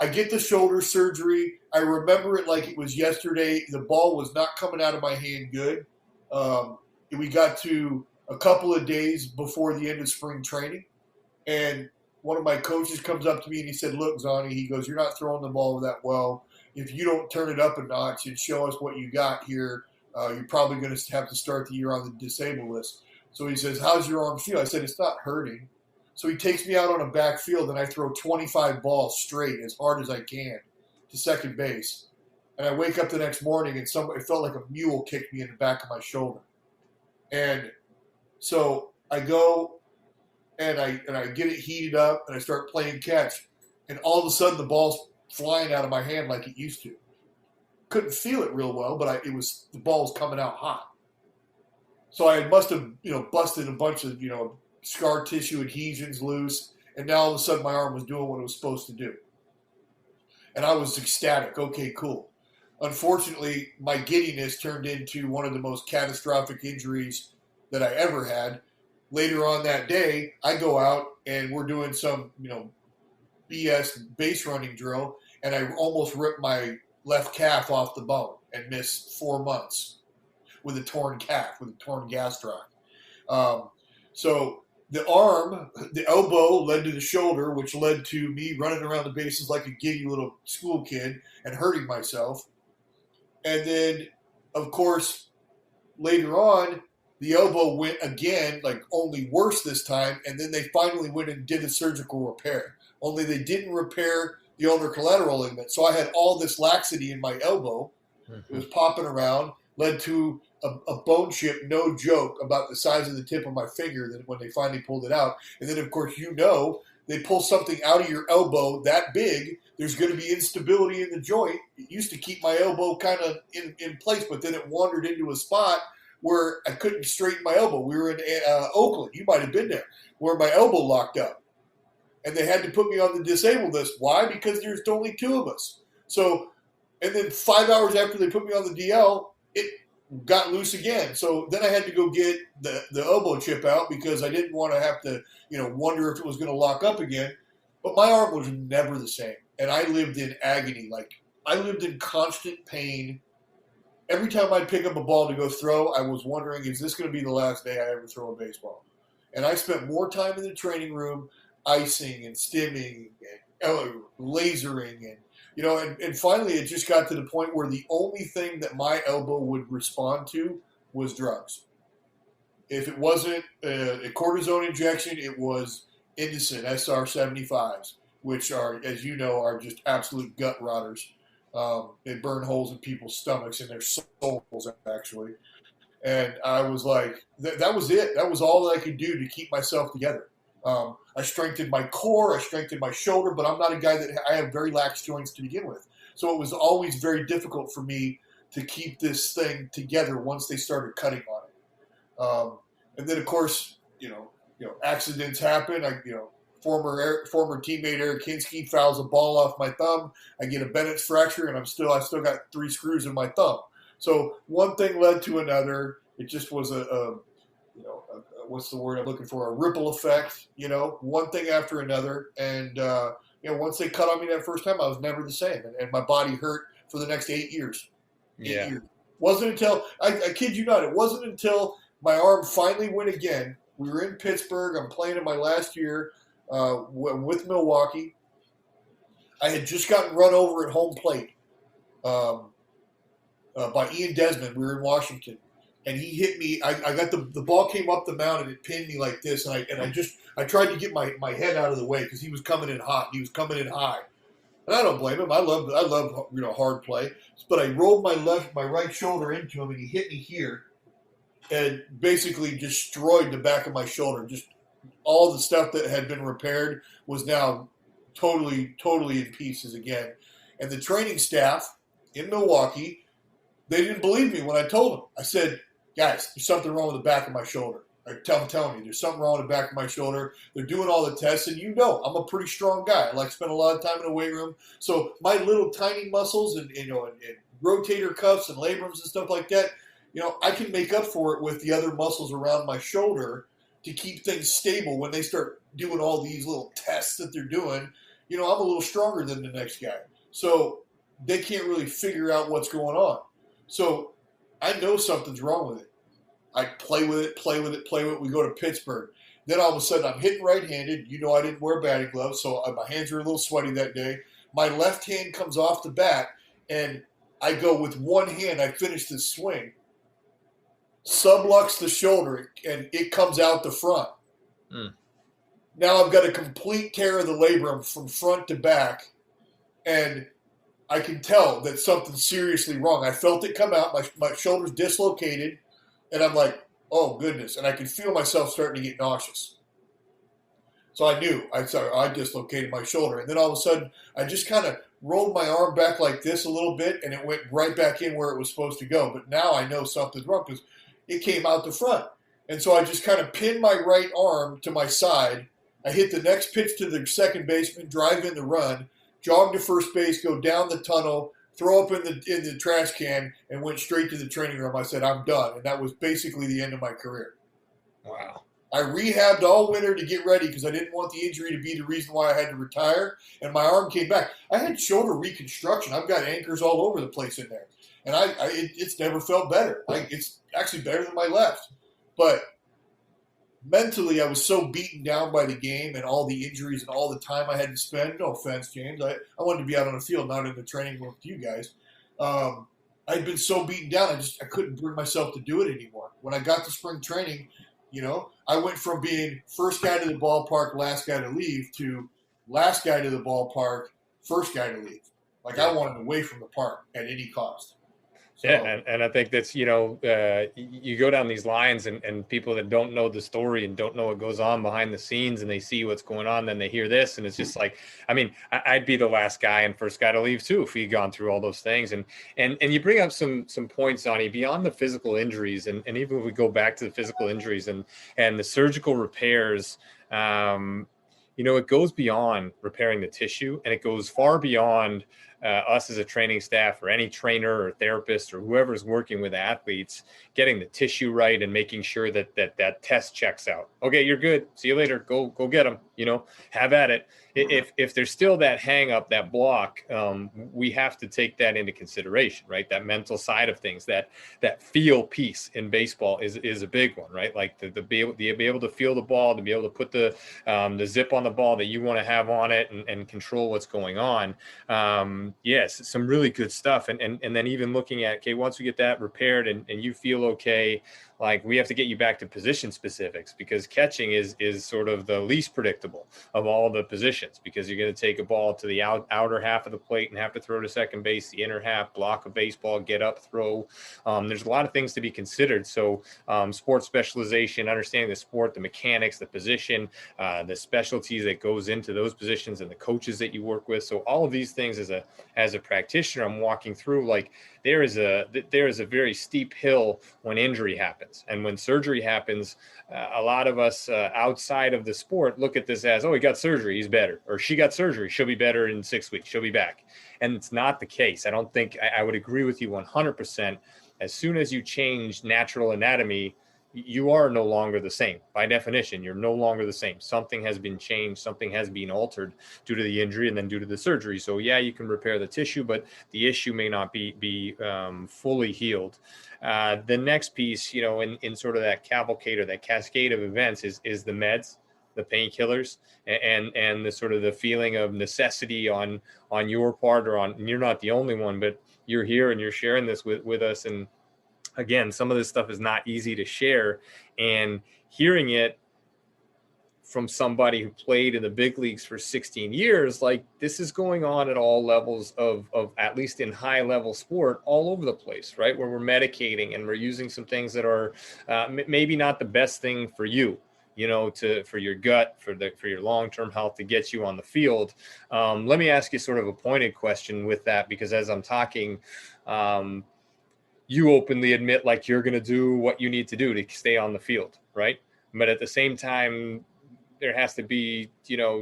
I get the shoulder surgery. I remember it like it was yesterday. The ball was not coming out of my hand good. We got to a couple of days before the end of spring training, and one of my coaches comes up to me and he said, "Look, Zauni," he goes, "you're not throwing the ball that well. If you don't turn it up a notch and show us what you got here, you're probably going to have to start the year on the disabled list." So he says, "How's your arm feel?" I said, "It's not hurting." So he takes me out on a backfield, and I throw 25 balls straight as hard as I can to second base. And I wake up the next morning, and it felt like a mule kicked me in the back of my shoulder. And so I go, and I get it heated up, and I start playing catch. And all of a sudden, the ball's flying out of my hand like it used to. Couldn't feel it real well, but the ball was coming out hot. So I must have, busted a bunch of, scar tissue adhesions loose, and now all of a sudden my arm was doing what it was supposed to do. And I was ecstatic. Okay, cool. Unfortunately, my giddiness turned into one of the most catastrophic injuries that I ever had. Later on that day, I go out and we're doing some, BS base running drill, and I almost ripped my left calf off the bone and missed 4 months with a torn calf, with a torn gastroc. So the elbow led to the shoulder, which led to me running around the bases like a giddy little school kid and hurting myself. And then, of course, later on, the elbow went again, like only worse this time, and then they finally went and did a surgical repair. Only they didn't repair the ulnar collateral ligament. So I had all this laxity in my elbow. It was popping around, led to a bone chip, no joke, about the size of the tip of my finger when they finally pulled it out. And then, of course, they pull something out of your elbow that big, there's going to be instability in the joint. It used to keep my elbow kind of in place, but then it wandered into a spot where I couldn't straighten my elbow. We were in Oakland. You might have been there, where my elbow locked up. And they had to put me on the disabled list. Why? Because there's only 2 of us. So, and then 5 hours after they put me on the DL, it got loose again. So then I had to go get the elbow chip out because I didn't want to have to, wonder if it was going to lock up again. But my arm was never the same. And I lived in agony. Like, I lived in constant pain. Every time I'd pick up a ball to go throw, I was wondering, is this going to be the last day I ever throw a baseball? And I spent more time in the training room icing and stimming and lasering and finally it just got to the point where the only thing that my elbow would respond to was drugs. If it wasn't a cortisone injection, it was Indocin SR75s, which are, as you know, are just absolute gut rotters. They burn holes in people's stomachs and their souls, actually. And I was like, that was it. That was all that I could do to keep myself together. I strengthened my core, I strengthened my shoulder, but I'm not a guy I have very lax joints to begin with. So it was always very difficult for me to keep this thing together once they started cutting on it. And then, of course, accidents happen. Former teammate Eric Hinsky fouls a ball off my thumb. I get a Bennett's fracture, and I still got 3 screws in my thumb. So one thing led to another. It just was what's the word I'm looking for? A ripple effect, one thing after another. And, once they cut on me that first time, I was never the same. And my body hurt for the next 8 years. 8 years. Wasn't until, I kid you not, it wasn't until my arm finally went again. We were in Pittsburgh. I'm playing in my last year with Milwaukee. I had just gotten run over at home plate by Ian Desmond. We were in Washington. And he hit me. I got the ball came up the mound and it pinned me like this. And I tried to get my head out of the way because he was coming in hot. He was coming in high. And I don't blame him. I love hard play. But I rolled my right shoulder into him and he hit me here and basically destroyed the back of my shoulder. Just all the stuff that had been repaired was now totally in pieces again. And the training staff in Milwaukee, they didn't believe me when I told them. I said, guys, there's something wrong with the back of my shoulder. Telling me there's something wrong with the back of my shoulder. They're doing all the tests, and I'm a pretty strong guy. I like to spend a lot of time in the weight room. So my little tiny muscles and rotator cuffs and labrums and stuff like that, I can make up for it with the other muscles around my shoulder to keep things stable when they start doing all these little tests that they're doing. I'm a little stronger than the next guy. So they can't really figure out what's going on. So I know something's wrong with it. I play with it. We go to Pittsburgh. Then all of a sudden I'm hitting right-handed. I didn't wear batting gloves, so my hands were a little sweaty that day. My left hand comes off the bat, and I go with one hand. I finish the swing. Sublux the shoulder, and it comes out the front. Now I've got a complete tear of the labrum from front to back, and I can tell that something's seriously wrong. I felt it come out. My shoulder's dislocated. And I'm like, oh, goodness. And I could feel myself starting to get nauseous. So I knew. I dislocated my shoulder. And then all of a sudden, I just kind of rolled my arm back like this a little bit, and it went right back in where it was supposed to go. But now I know something's wrong because it came out the front. And so I just kind of pinned my right arm to my side. I hit the next pitch to the second baseman, drive in the run, jog to first base, go down the tunnel, throw up in the trash can, and went straight to the training room. I said, I'm done. And that was basically the end of my career. Wow. I rehabbed all winter to get ready because I didn't want the injury to be the reason why I had to retire. And my arm came back. I had shoulder reconstruction. I've got anchors all over the place in there. And it's never felt better. It's actually better than my left. But mentally, I was so beaten down by the game and all the injuries and all the time I had to spend. No offense, James. I wanted to be out on the field, not in the training room with you guys. I'd been so beaten down, I couldn't bring myself to do it anymore. When I got to spring training, I went from being first guy to the ballpark, last guy to leave, to last guy to the ballpark, first guy to leave. I wanted away from the park at any cost. So, yeah, and I think that's, you go down these lines and people that don't know the story and don't know what goes on behind the scenes, and they see what's going on, then they hear this, and it's just like, I'd be the last guy and first guy to leave too if he'd gone through all those things. And you bring up some points, Donnie, beyond the physical injuries, and even if we go back to the physical injuries and the surgical repairs, it goes beyond repairing the tissue, and it goes far beyond us as a training staff or any trainer or therapist or whoever's working with athletes getting the tissue right and making sure that test checks out. Okay, you're good. See you later. Go get them. Have at it. If there's still that hang up, that block, we have to take that into consideration, right? That mental side of things, that feel piece in baseball is a big one, right? Like to be able to feel the ball, to be able to put the zip on the ball that you want to have on it and control what's going on. Yes, some really good stuff. And then even looking at, okay, once we get that repaired and you feel okay, like we have to get you back to position specifics, because catching is sort of the least predictable of all the positions, because you're going to take a ball to the outer half of the plate and have to throw to second base, the inner half, block a baseball, get up, throw. There's a lot of things to be considered. So sports specialization, understanding the sport, the mechanics, the position, the specialties that goes into those positions, and the coaches that you work with. So all of these things as a practitioner, I'm walking through, like there is a very steep hill when injury happens. And when surgery happens, a lot of us outside of the sport look at this as, oh, he got surgery, he's better. Or she got surgery, she'll be better in 6 weeks, she'll be back. And it's not the case. I don't think, I would agree with you 100%. As soon as you change natural anatomy, you are no longer the same. By definition, you're no longer the same. Something has been changed. Something has been altered due to the injury and then due to the surgery. So yeah, you can repair the tissue, but the issue may not be fully healed. The next piece, in sort of that cavalcade or that cascade of events is the meds, the painkillers, and the sort of the feeling of necessity on your part, and you're not the only one, but you're here and you're sharing this with us. And again, some of this stuff is not easy to share, and hearing it from somebody who played in the big leagues for 16 years, like this is going on at all levels of at least in high level sport all over the place, right? Where we're medicating and we're using some things that are maybe not the best thing for you. for your gut, for your long-term health, to get you on the field. Let me ask you sort of a pointed question with that, because as I'm talking, you openly admit like you're going to do what you need to do to stay on the field, right? But at the same time, there has to be,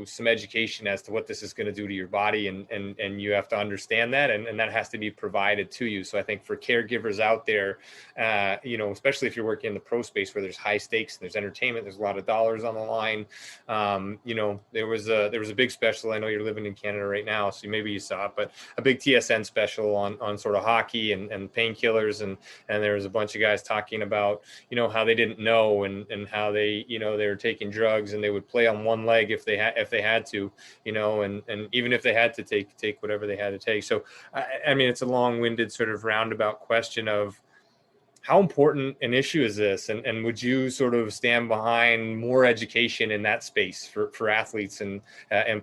some education as to what this is going to do to your body. And you have to understand that. And that has to be provided to you. So I think for caregivers out there, especially if you're working in the pro space where there's high stakes and there's entertainment, there's a lot of dollars on the line. There was a big special. I know you're living in Canada right now, so maybe you saw it, but a big TSN special on sort of hockey and painkillers. And there was a bunch of guys talking about, how they didn't know and how they were taking drugs and they would play on one leg if they had to, and even if they had to take whatever they had to take. So, I mean, it's a long-winded sort of roundabout question of how important an issue is this, and would you sort of stand behind more education in that space for athletes and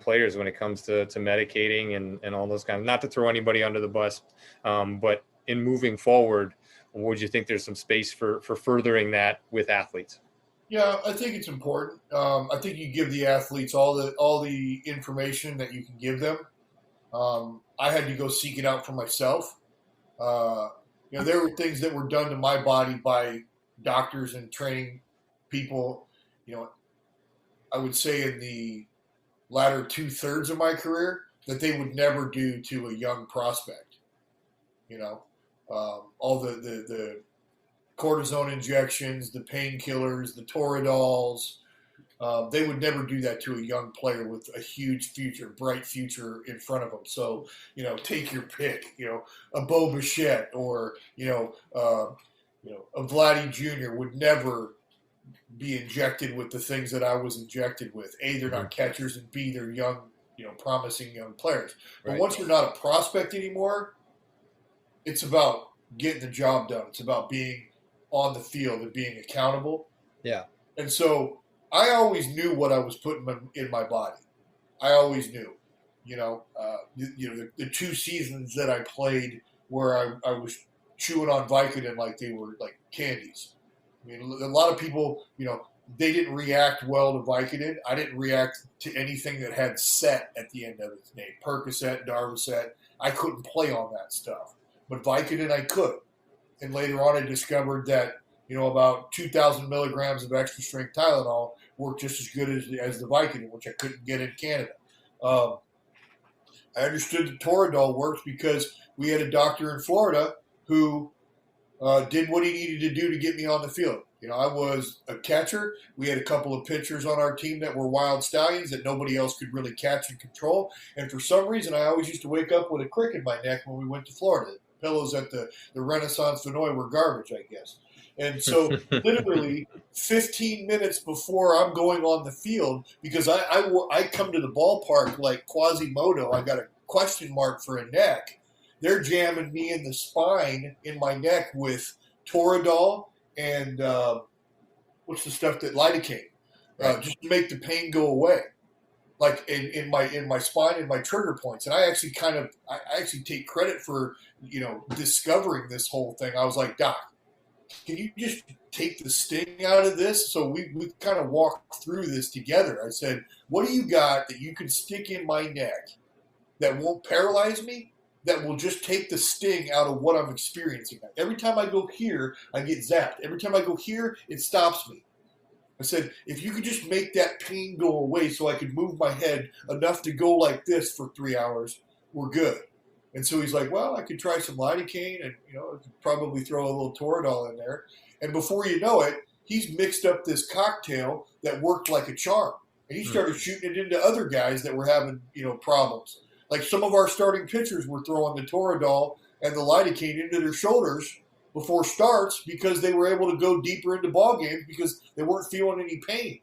players when it comes to medicating and all those kinds, not to throw anybody under the bus, but in moving forward, would you think there's some space for furthering that with athletes? Yeah, I think it's important. I think you give the athletes all the information that you can give them. I had to go seek it out for myself. There were things that were done to my body by doctors and training people. I would say in the latter 2/3 of my career that they would never do to a young prospect. All the cortisone injections, the painkillers, the Toradols. They would never do that to a young player with a huge future, bright future in front of them. So, take your pick, a Bo Bichette or, a Vladdy Jr. would never be injected with the things that I was injected with. A, they're not catchers, and B, they're young, promising young players. But Right. once you're not a prospect anymore, it's about getting the job done. It's about being on the field and being accountable. Yeah. And so I always knew what I was putting in my body. I always knew. The 2 seasons that I played where I was chewing on Vicodin like they were like candies. I mean, a lot of people, they didn't react well to Vicodin. I didn't react to anything that had set at the end of its name. Percocet, Darvocet. I couldn't play on that stuff. But Vicodin I could. And later on I discovered that, about 2,000 milligrams of extra strength Tylenol worked just as good as the Vicodin, which I couldn't get in Canada. I understood that Toradol works because we had a doctor in Florida who did what he needed to do to get me on the field. I was a catcher. We had a couple of pitchers on our team that were wild stallions that nobody else could really catch and control. And for some reason, I always used to wake up with a crick in my neck when we went to Florida. Pillows at the Renaissance Vinoy were garbage, I guess. And so literally 15 minutes before I'm going on the field, because I come to the ballpark like Quasimodo, I got a question mark for a neck. They're jamming me in the spine in my neck with Toradol and what's the stuff that lidocaine, just to make the pain go away. Like in my spine and my trigger points. And I actually take credit for, discovering this whole thing. I was like, Doc, can you just take the sting out of this? So we kind of walked through this together. I said, what do you got that you can stick in my neck that won't paralyze me, that will just take the sting out of what I'm experiencing? Every time I go here, I get zapped. Every time I go here, it stops me. I said, if you could just make that pain go away so I could move my head enough to go like this for 3 hours, we're good. And so he's like, well, I could try some lidocaine and, I could probably throw a little Toradol in there. And before you know it, he's mixed up this cocktail that worked like a charm. And he started shooting it into other guys that were having, problems. Like some of our starting pitchers were throwing the Toradol and the lidocaine into their shoulders before starts because they were able to go deeper into ball games because they weren't feeling any pain.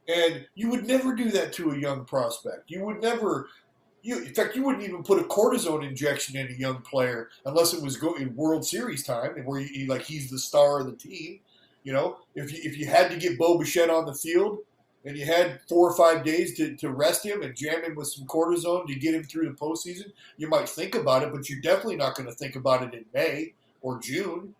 And you would never do that to a young prospect. You would never, in fact, you wouldn't even put a cortisone injection in a young player unless it was in World Series time and where he's the star of the team. If you had to get Bo Bichette on the field and you had 4 or 5 days to rest him and jam him with some cortisone to get him through the postseason, you might think about it, but you're definitely not going to think about it in May or June.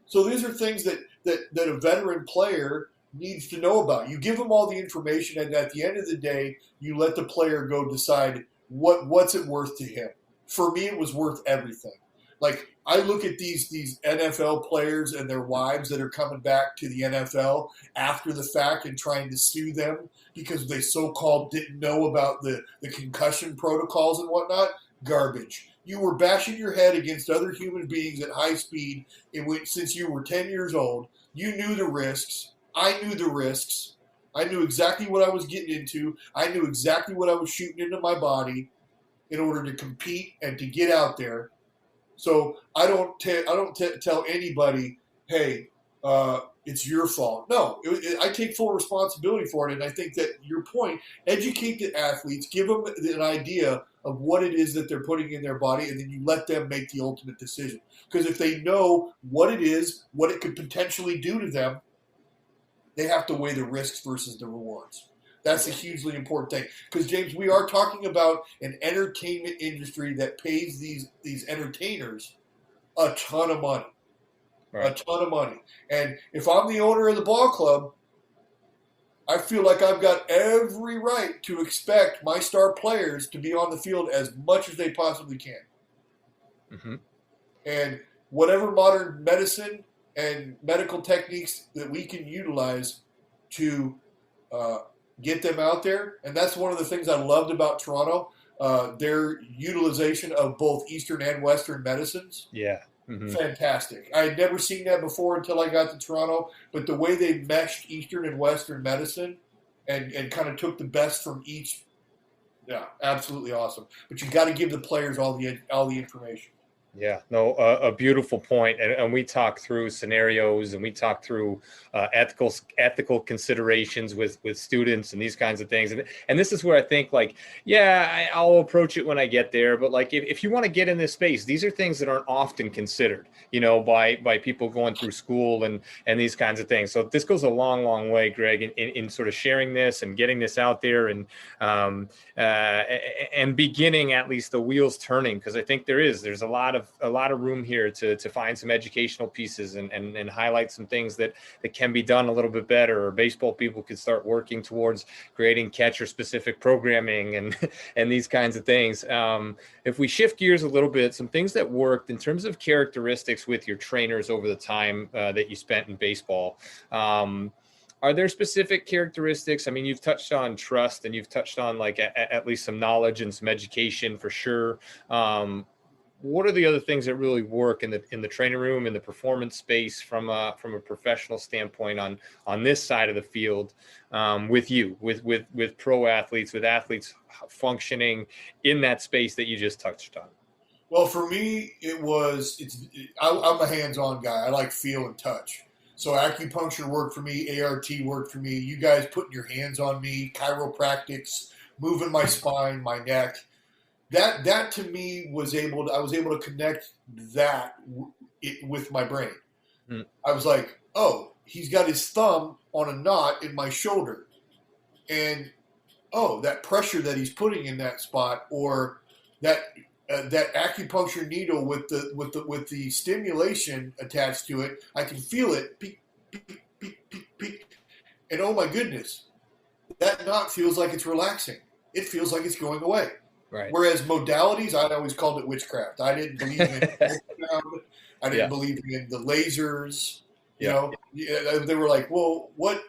So these are things that a veteran player needs to know about. You give them all the information, and at the end of the day, you let the player go decide what's it worth to him. For me, it was worth everything. Like, I look at these NFL players and their wives that are coming back to the NFL after the fact and trying to sue them because they so-called didn't know about the concussion protocols and whatnot. Garbage. You were bashing your head against other human beings at high speed since you were 10 years old. You knew the risks. I knew the risks. I knew exactly what I was getting into. I knew exactly what I was shooting into my body in order to compete and to get out there. So I don't tell anybody, hey, it's your fault. No, I take full responsibility for it. And I think that your point, educate the athletes, give them an idea of what it is that they're putting in their body, and then you let them make the ultimate decision. Because if they know what it is, what it could potentially do to them, they have to weigh the risks versus the rewards. That's a hugely important thing. Because, James, we are talking about an entertainment industry that pays these entertainers a ton of money. Right. A ton of money. And if I'm the owner of the ball club, I feel like I've got every right to expect my star players to be on the field as much as they possibly can. Mm-hmm. And whatever modern medicine and medical techniques that we can utilize to get them out there. And that's one of the things I loved about Toronto, their utilization of both Eastern and Western medicines. Yeah. Mm-hmm. Fantastic. I had never seen that before until I got to Toronto, but the way they meshed Eastern and Western medicine and kind of took the best from each, yeah, absolutely awesome. But you got to give the players all the information. Yeah, no, a beautiful point. And we talk through scenarios and we talk through ethical considerations with students and these kinds of things. And this is where I think, like, yeah, I'll approach it when I get there. But like, if you want to get in this space, these are things that aren't often considered, by people going through school and these kinds of things. So this goes a long, long way, Greg, in sort of sharing this and getting this out there and beginning at least the wheels turning, because I think there's a lot of room here to find some educational pieces and highlight some things that can be done a little bit better, or baseball people could start working towards creating catcher specific programming and these kinds of things. If we shift gears a little bit, some things that worked in terms of characteristics with your trainers over the time that you spent in baseball. Are there specific characteristics? I mean, you've touched on trust and you've touched on like at least some knowledge and some education for sure. What are the other things that really work in the training room, in the performance space from a professional standpoint on this side of the field, with pro athletes, with athletes functioning in that space that you just touched on? Well, for me, I'm a hands-on guy. I like feel and touch. So acupuncture worked for me, ART worked for me. You guys putting your hands on me, chiropractics, moving my spine, my neck. That to me I was able to connect that with my brain. Mm. I was like, oh, he's got his thumb on a knot in my shoulder, and that pressure that he's putting in that spot, or that acupuncture needle with the stimulation attached to it, I can feel it, peak, peak, peak, peak, peak, and oh my goodness, that knot feels like it's relaxing. It feels like it's going away. Right. Whereas modalities, I'd always called it witchcraft. I didn't believe in I didn't believe in the lasers. You know, they were like, well, what?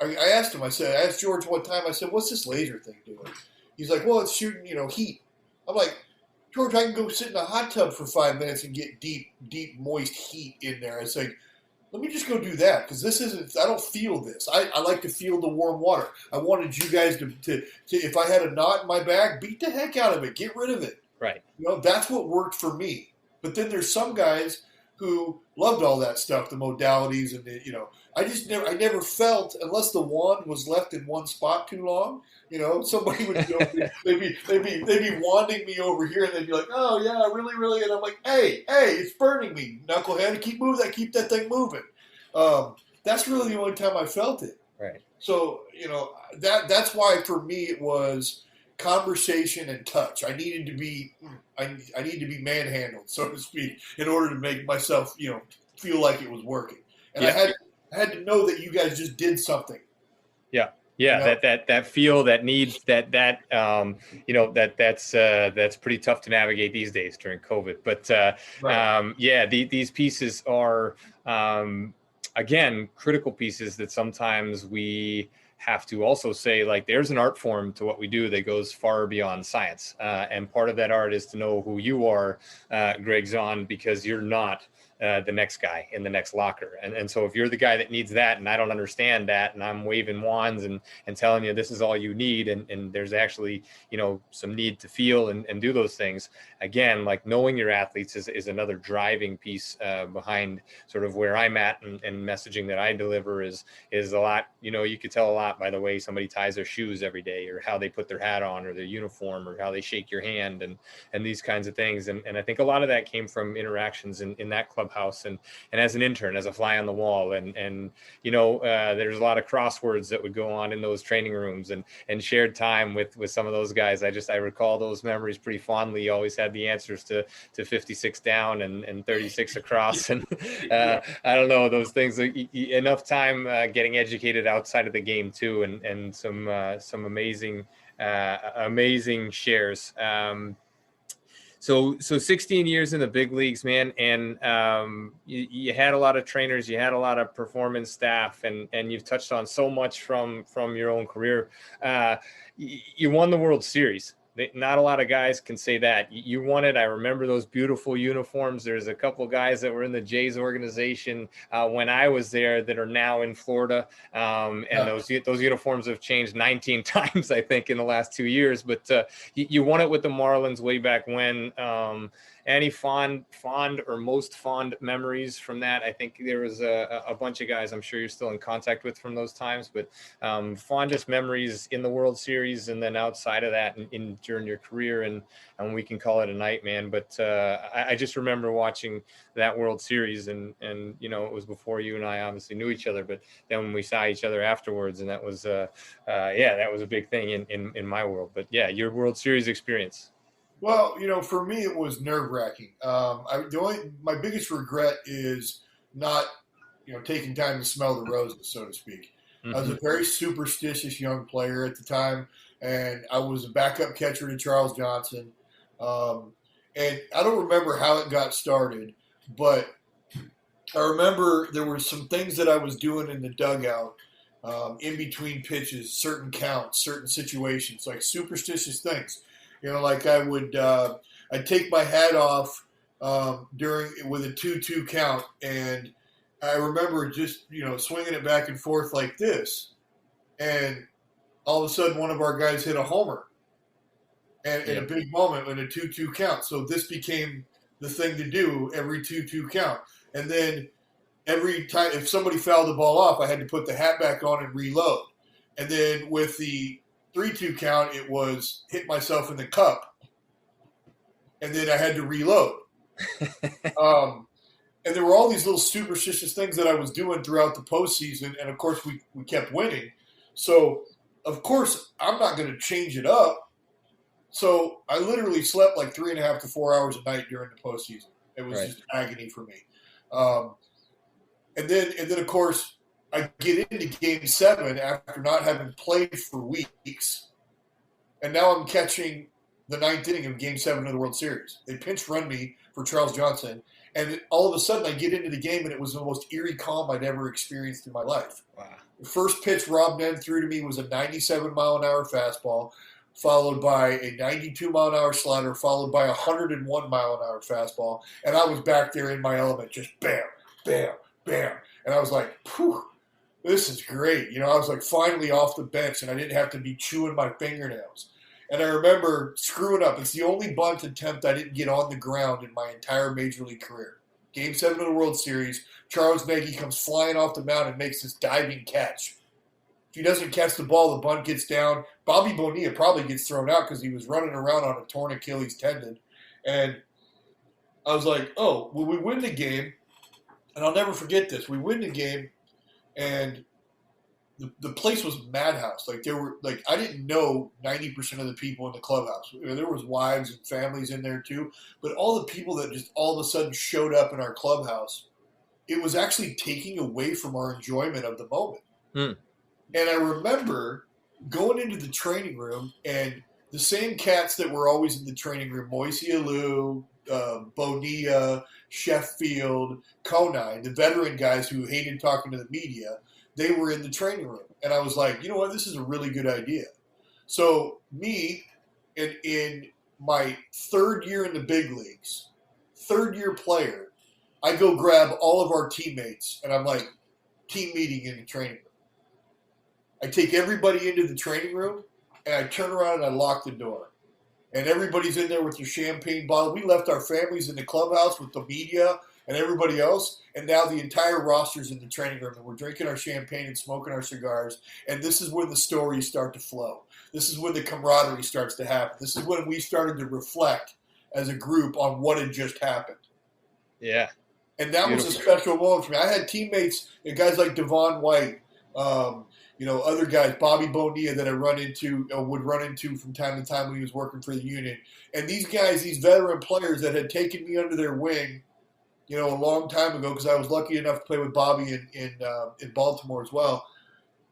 I asked him. I asked George one time. I said, what's this laser thing doing? He's like, well, it's shooting, heat. I'm like, George, I can go sit in a hot tub for 5 minutes and get deep, moist heat in there. I said, let me just go do that, because I don't feel this. I like to feel the warm water. I wanted you guys to, if I had a knot in my back, beat the heck out of it. Get rid of it. Right. That's what worked for me. But then there's some guys who loved all that stuff, the modalities, and I never felt, unless the wand was left in one spot too long, somebody would go, they'd be wanding me over here, and they'd be like, oh yeah, really, really, and I'm like, hey, it's burning me, knucklehead, keep that thing moving. That's really the only time I felt it. Right. So, that's why for me it was conversation and touch. I needed to be manhandled, so to speak, in order to make myself, feel like it was working. And I I had to know that you guys just did something. Yeah. Yeah, You know? that feel, that need, that's pretty tough to navigate these days during COVID. But Right. these pieces are again critical pieces that sometimes we have to also say, like, there's an art form to what we do that goes far beyond science, and part of that art is to know who you are, Gregg Zaun, because you're not the next guy in the next locker. And so if you're the guy that needs that, and I don't understand that, and I'm waving wands and telling you this is all you need, and there's actually, some need to feel and do those things, again, like, knowing your athletes is another driving piece behind sort of where I'm at, and messaging that I deliver is a lot. You could tell a lot by the way somebody ties their shoes every day, or how they put their hat on, or their uniform, or how they shake your hand, and these kinds of things. And I think a lot of that came from interactions in that clubhouse, and as an intern, as a fly on the wall, and there's a lot of crosswords that would go on in those training rooms, and shared time with some of those guys. I recall those memories pretty fondly. You always had the answers to 56 down and 36 across, and I don't know, those things. Enough time getting educated outside of the game too, and some amazing shares. So 16 years in the big leagues, man, and you had a lot of trainers, you had a lot of performance staff, and you've touched on so much from your own career. You won the World Series. Not a lot of guys can say that. You won it. I remember those beautiful uniforms. There's a couple guys that were in the Jays organization when I was there that are now in Florida. And those uniforms have changed 19 times, I think, in the last 2 years. But you won it with the Marlins way back when. Any fond or most fond memories from that? I think there was a bunch of guys I'm sure you're still in contact with from those times, but fondest memories in the World Series, and then outside of that during your career, and we can call it a night, man. But I just remember watching that World Series, and it was before you and I obviously knew each other, but then when we saw each other afterwards, and that was that was a big thing in my world. But yeah, your World Series experience. Well, for me, it was nerve-wracking. My biggest regret is not, taking time to smell the roses, so to speak. Mm-hmm. I was a very superstitious young player at the time, and I was a backup catcher to Charles Johnson. And I don't remember how it got started, but I remember there were some things that I was doing in the dugout, in between pitches, certain counts, certain situations, like superstitious things. Like I'd take my hat off with a 2-2 count, and I remember just swinging it back and forth like this, and all of a sudden one of our guys hit a homer, and in a big moment in a 2-2 count. So this became the thing to do every 2-2 count, and then every time if somebody fouled the ball off, I had to put the hat back on and reload, and then with the 3-2 count, it was hit myself in the cup, and then I had to reload. And there were all these little superstitious things that I was doing throughout the postseason, and of course we kept winning. So of course I'm not going to change it up. So I literally slept like 3.5 to 4 hours a night during the postseason. It was just agony for me. And then of course I get into Game 7 after not having played for weeks, and now I'm catching the 9th inning of Game 7 of the World Series. They pinch run me for Charles Johnson, and all of a sudden I get into the game, and it was the most eerie calm I'd ever experienced in my life. Wow. The first pitch Rob Nen threw to me was a 97-mile-an-hour fastball, followed by a 92-mile-an-hour slider, followed by a 101-mile-an-hour fastball, and I was back there in my element, just bam, bam, bam. And I was like, phew. This is great. I was like finally off the bench, and I didn't have to be chewing my fingernails. And I remember screwing up. It's the only bunt attempt I didn't get on the ground in my entire Major League career. Game 7 of the World Series, Charles Nagy comes flying off the mound and makes this diving catch. If he doesn't catch the ball, the bunt gets down. Bobby Bonilla probably gets thrown out because he was running around on a torn Achilles tendon. And I was like, oh, well, we win the game. And I'll never forget this. We win the game. And the place was madhouse. Like I didn't know 90% of the people in the clubhouse. There was wives and families in there too, but all the people that just all of a sudden showed up in our clubhouse it was actually taking away from our enjoyment of the moment. Hmm. And I remember going into the training room, and the same cats that were always in the training room, Moise Alou, Bonilla, Sheffield, Conine, the veteran guys who hated talking to the media, they were in the training room. And I was like, you know what, this is a really good idea. So me, in my third year in the big leagues, third year player, I go grab all of our teammates, and I'm like, team meeting in the training room. I take everybody into the training room, and I turn around and I lock the door. And everybody's in there with their champagne bottle. We left our families in the clubhouse with the media and everybody else, and now the entire roster's in the training room, and we're drinking our champagne and smoking our cigars, and this is when the stories start to flow. This is when the camaraderie starts to happen. This is when we started to reflect as a group on what had just happened. Yeah. And that was a special moment for me. I had teammates, guys like Devon White, other guys, Bobby Bonilla that I would run into from time to time when he was working for the unit. And these guys, these veteran players that had taken me under their wing, a long time ago, because I was lucky enough to play with Bobby in Baltimore as well.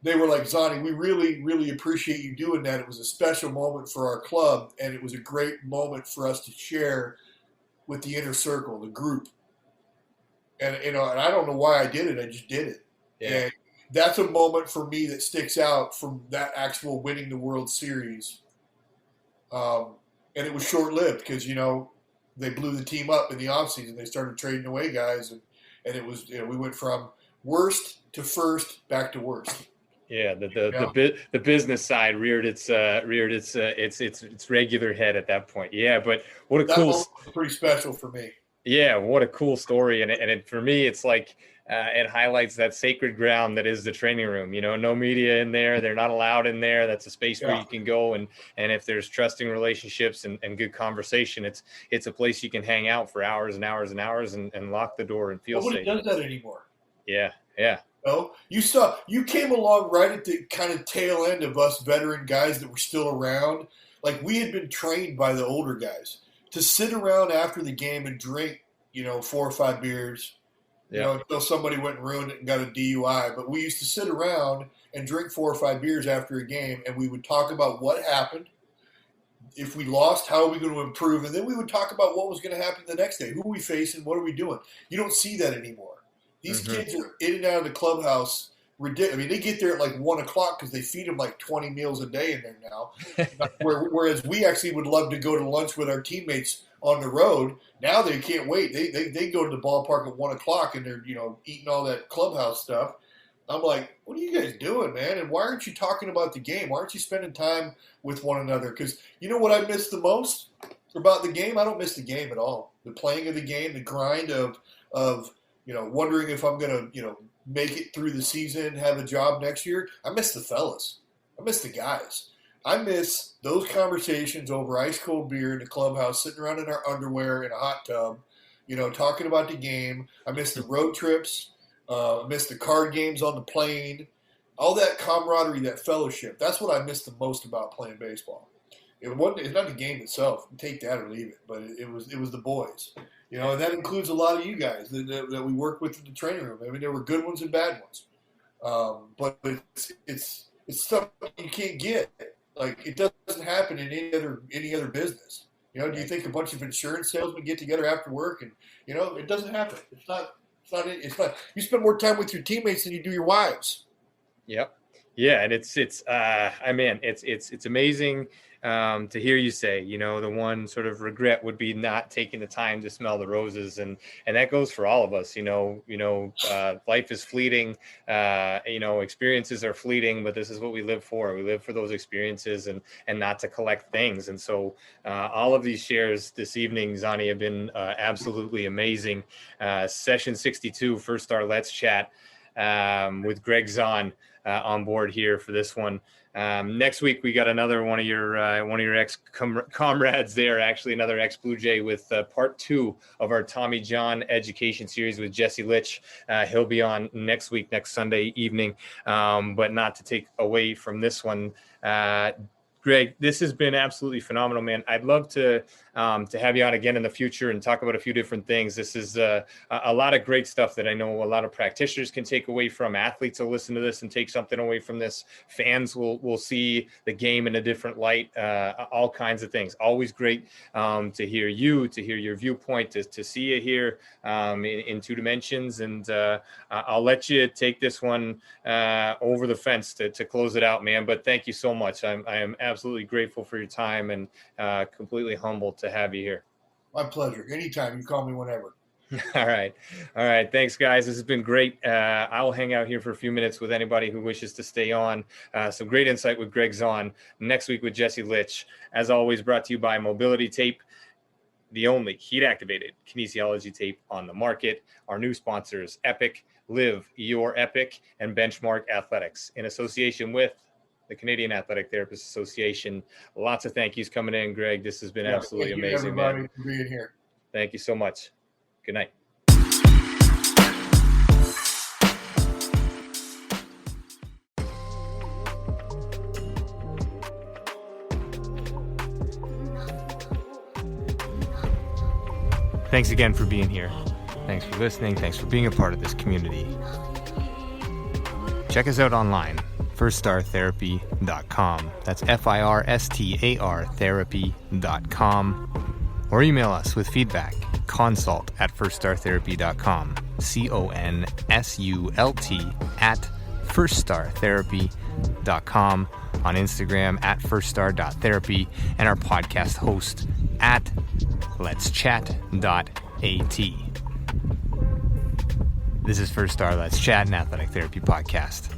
They were like, Zonnie, we really, really appreciate you doing that. It was a special moment for our club, and it was a great moment for us to share with the inner circle, the group. And and I don't know why I did it. I just did it. Yeah. And that's a moment for me that sticks out from that actual winning the World Series. And it was short-lived because, they blew the team up in the offseason. They started trading away guys, and it was we went from worst to first back to worst. Yeah, the business side reared its regular head at that point. Yeah, but what a cool, was pretty special for me. Yeah, what a cool story, and for me, it's like it highlights that sacred ground that is the training room. No media in there; they're not allowed in there. That's a space where you can go, and if there's trusting relationships and good conversation, it's a place you can hang out for hours and hours and hours and lock the door and feel safe. Nobody does that anymore. Yeah. You came along right at the kind of tail end of us veteran guys that were still around. Like, we had been trained by the older guys to sit around after the game and drink, 4 or 5 beers, until somebody went and ruined it and got a DUI. But we used to sit around and drink 4 or 5 beers after a game, and we would talk about what happened. If we lost, how are we going to improve? And then we would talk about what was going to happen the next day. Who are we facing? What are we doing? You don't see that anymore. These kids are in and out of the clubhouse. Ridiculous. I mean, they get there at like 1 o'clock because they feed them like 20 meals a day in there now. Whereas we actually would love to go to lunch with our teammates on the road. Now they can't wait. They go to the ballpark at 1 o'clock and they're eating all that clubhouse stuff. I'm like, what are you guys doing, man? And why aren't you talking about the game? Why aren't you spending time with one another? Because you know what I miss the most about the game? I don't miss the game at all. The playing of the game, the grind of wondering if I'm going to, make it through the season, have a job next year. I miss the fellas. I miss the guys. I miss those conversations over ice cold beer in the clubhouse, sitting around in our underwear in a hot tub, talking about the game. I miss the road trips. I miss the card games on the plane. All that camaraderie, that fellowship. That's what I miss the most about playing baseball. It's not the game itself. Take that or leave it. But it was the boys. And that includes a lot of you guys that we work with in the training room. I mean, there were good ones and bad ones. But it's stuff you can't get. Like, it doesn't happen in any other business. Do you think a bunch of insurance salesmen get together after work and it doesn't happen. It's not. You spend more time with your teammates than you do your wives. Yep. Yeah, and it's amazing to hear you say, the one sort of regret would be not taking the time to smell the roses, and that goes for all of us. Life is fleeting. Experiences are fleeting, but this is what we live for. We live for those experiences and not to collect things. And so all of these shares this evening, Zonnie, have been absolutely amazing. Session 62, First Star Let's Chat with Gregg Zaun on board here for this one. Next week we got another one of your ex comrades there, actually another ex Blue Jay, with part 2 of our Tommy John education series with Jesse Litch. He'll be on next week, next Sunday evening. But not to take away from this one, Greg, this has been absolutely phenomenal, man. I'd love to have you on again in the future and talk about a few different things. This is a lot of great stuff that I know a lot of practitioners can take away from. Athletes will listen to this and take something away from this. Fans will see the game in a different light. All kinds of things. Always great to hear your viewpoint, to see you here in two dimensions. And I'll let you take this one over the fence to close it out, man. But thank you so much. I am absolutely grateful for your time and completely humbled to have you here. My pleasure. Anytime. You call me whenever. All right. Thanks, guys. This has been great. I'll hang out here for a few minutes with anybody who wishes to stay on. Some great insight with Gregg Zaun. Next week with Jesse Litch. As always, brought to you by Mobility Tape, the only heat-activated kinesiology tape on the market. Our new sponsors, Epic, Live Your Epic, and Benchmark Athletics, in association with the Canadian Athletic Therapists Association. Lots of thank yous coming in, Greg. This has been absolutely amazing, man. For being here. Thank you so much. Good night. Thanks again for being here. Thanks for listening. Thanks for being a part of this community. Check us out online, firststartherapy.com. That's FIRSTAR therapy.com. Or email us with feedback, consult@firststartherapy.com, CONSULT@firststartherapy.com, on Instagram @firststar.therapy, and our podcast host @letschat.at. This is First Star Let's Chat, an athletic therapy podcast.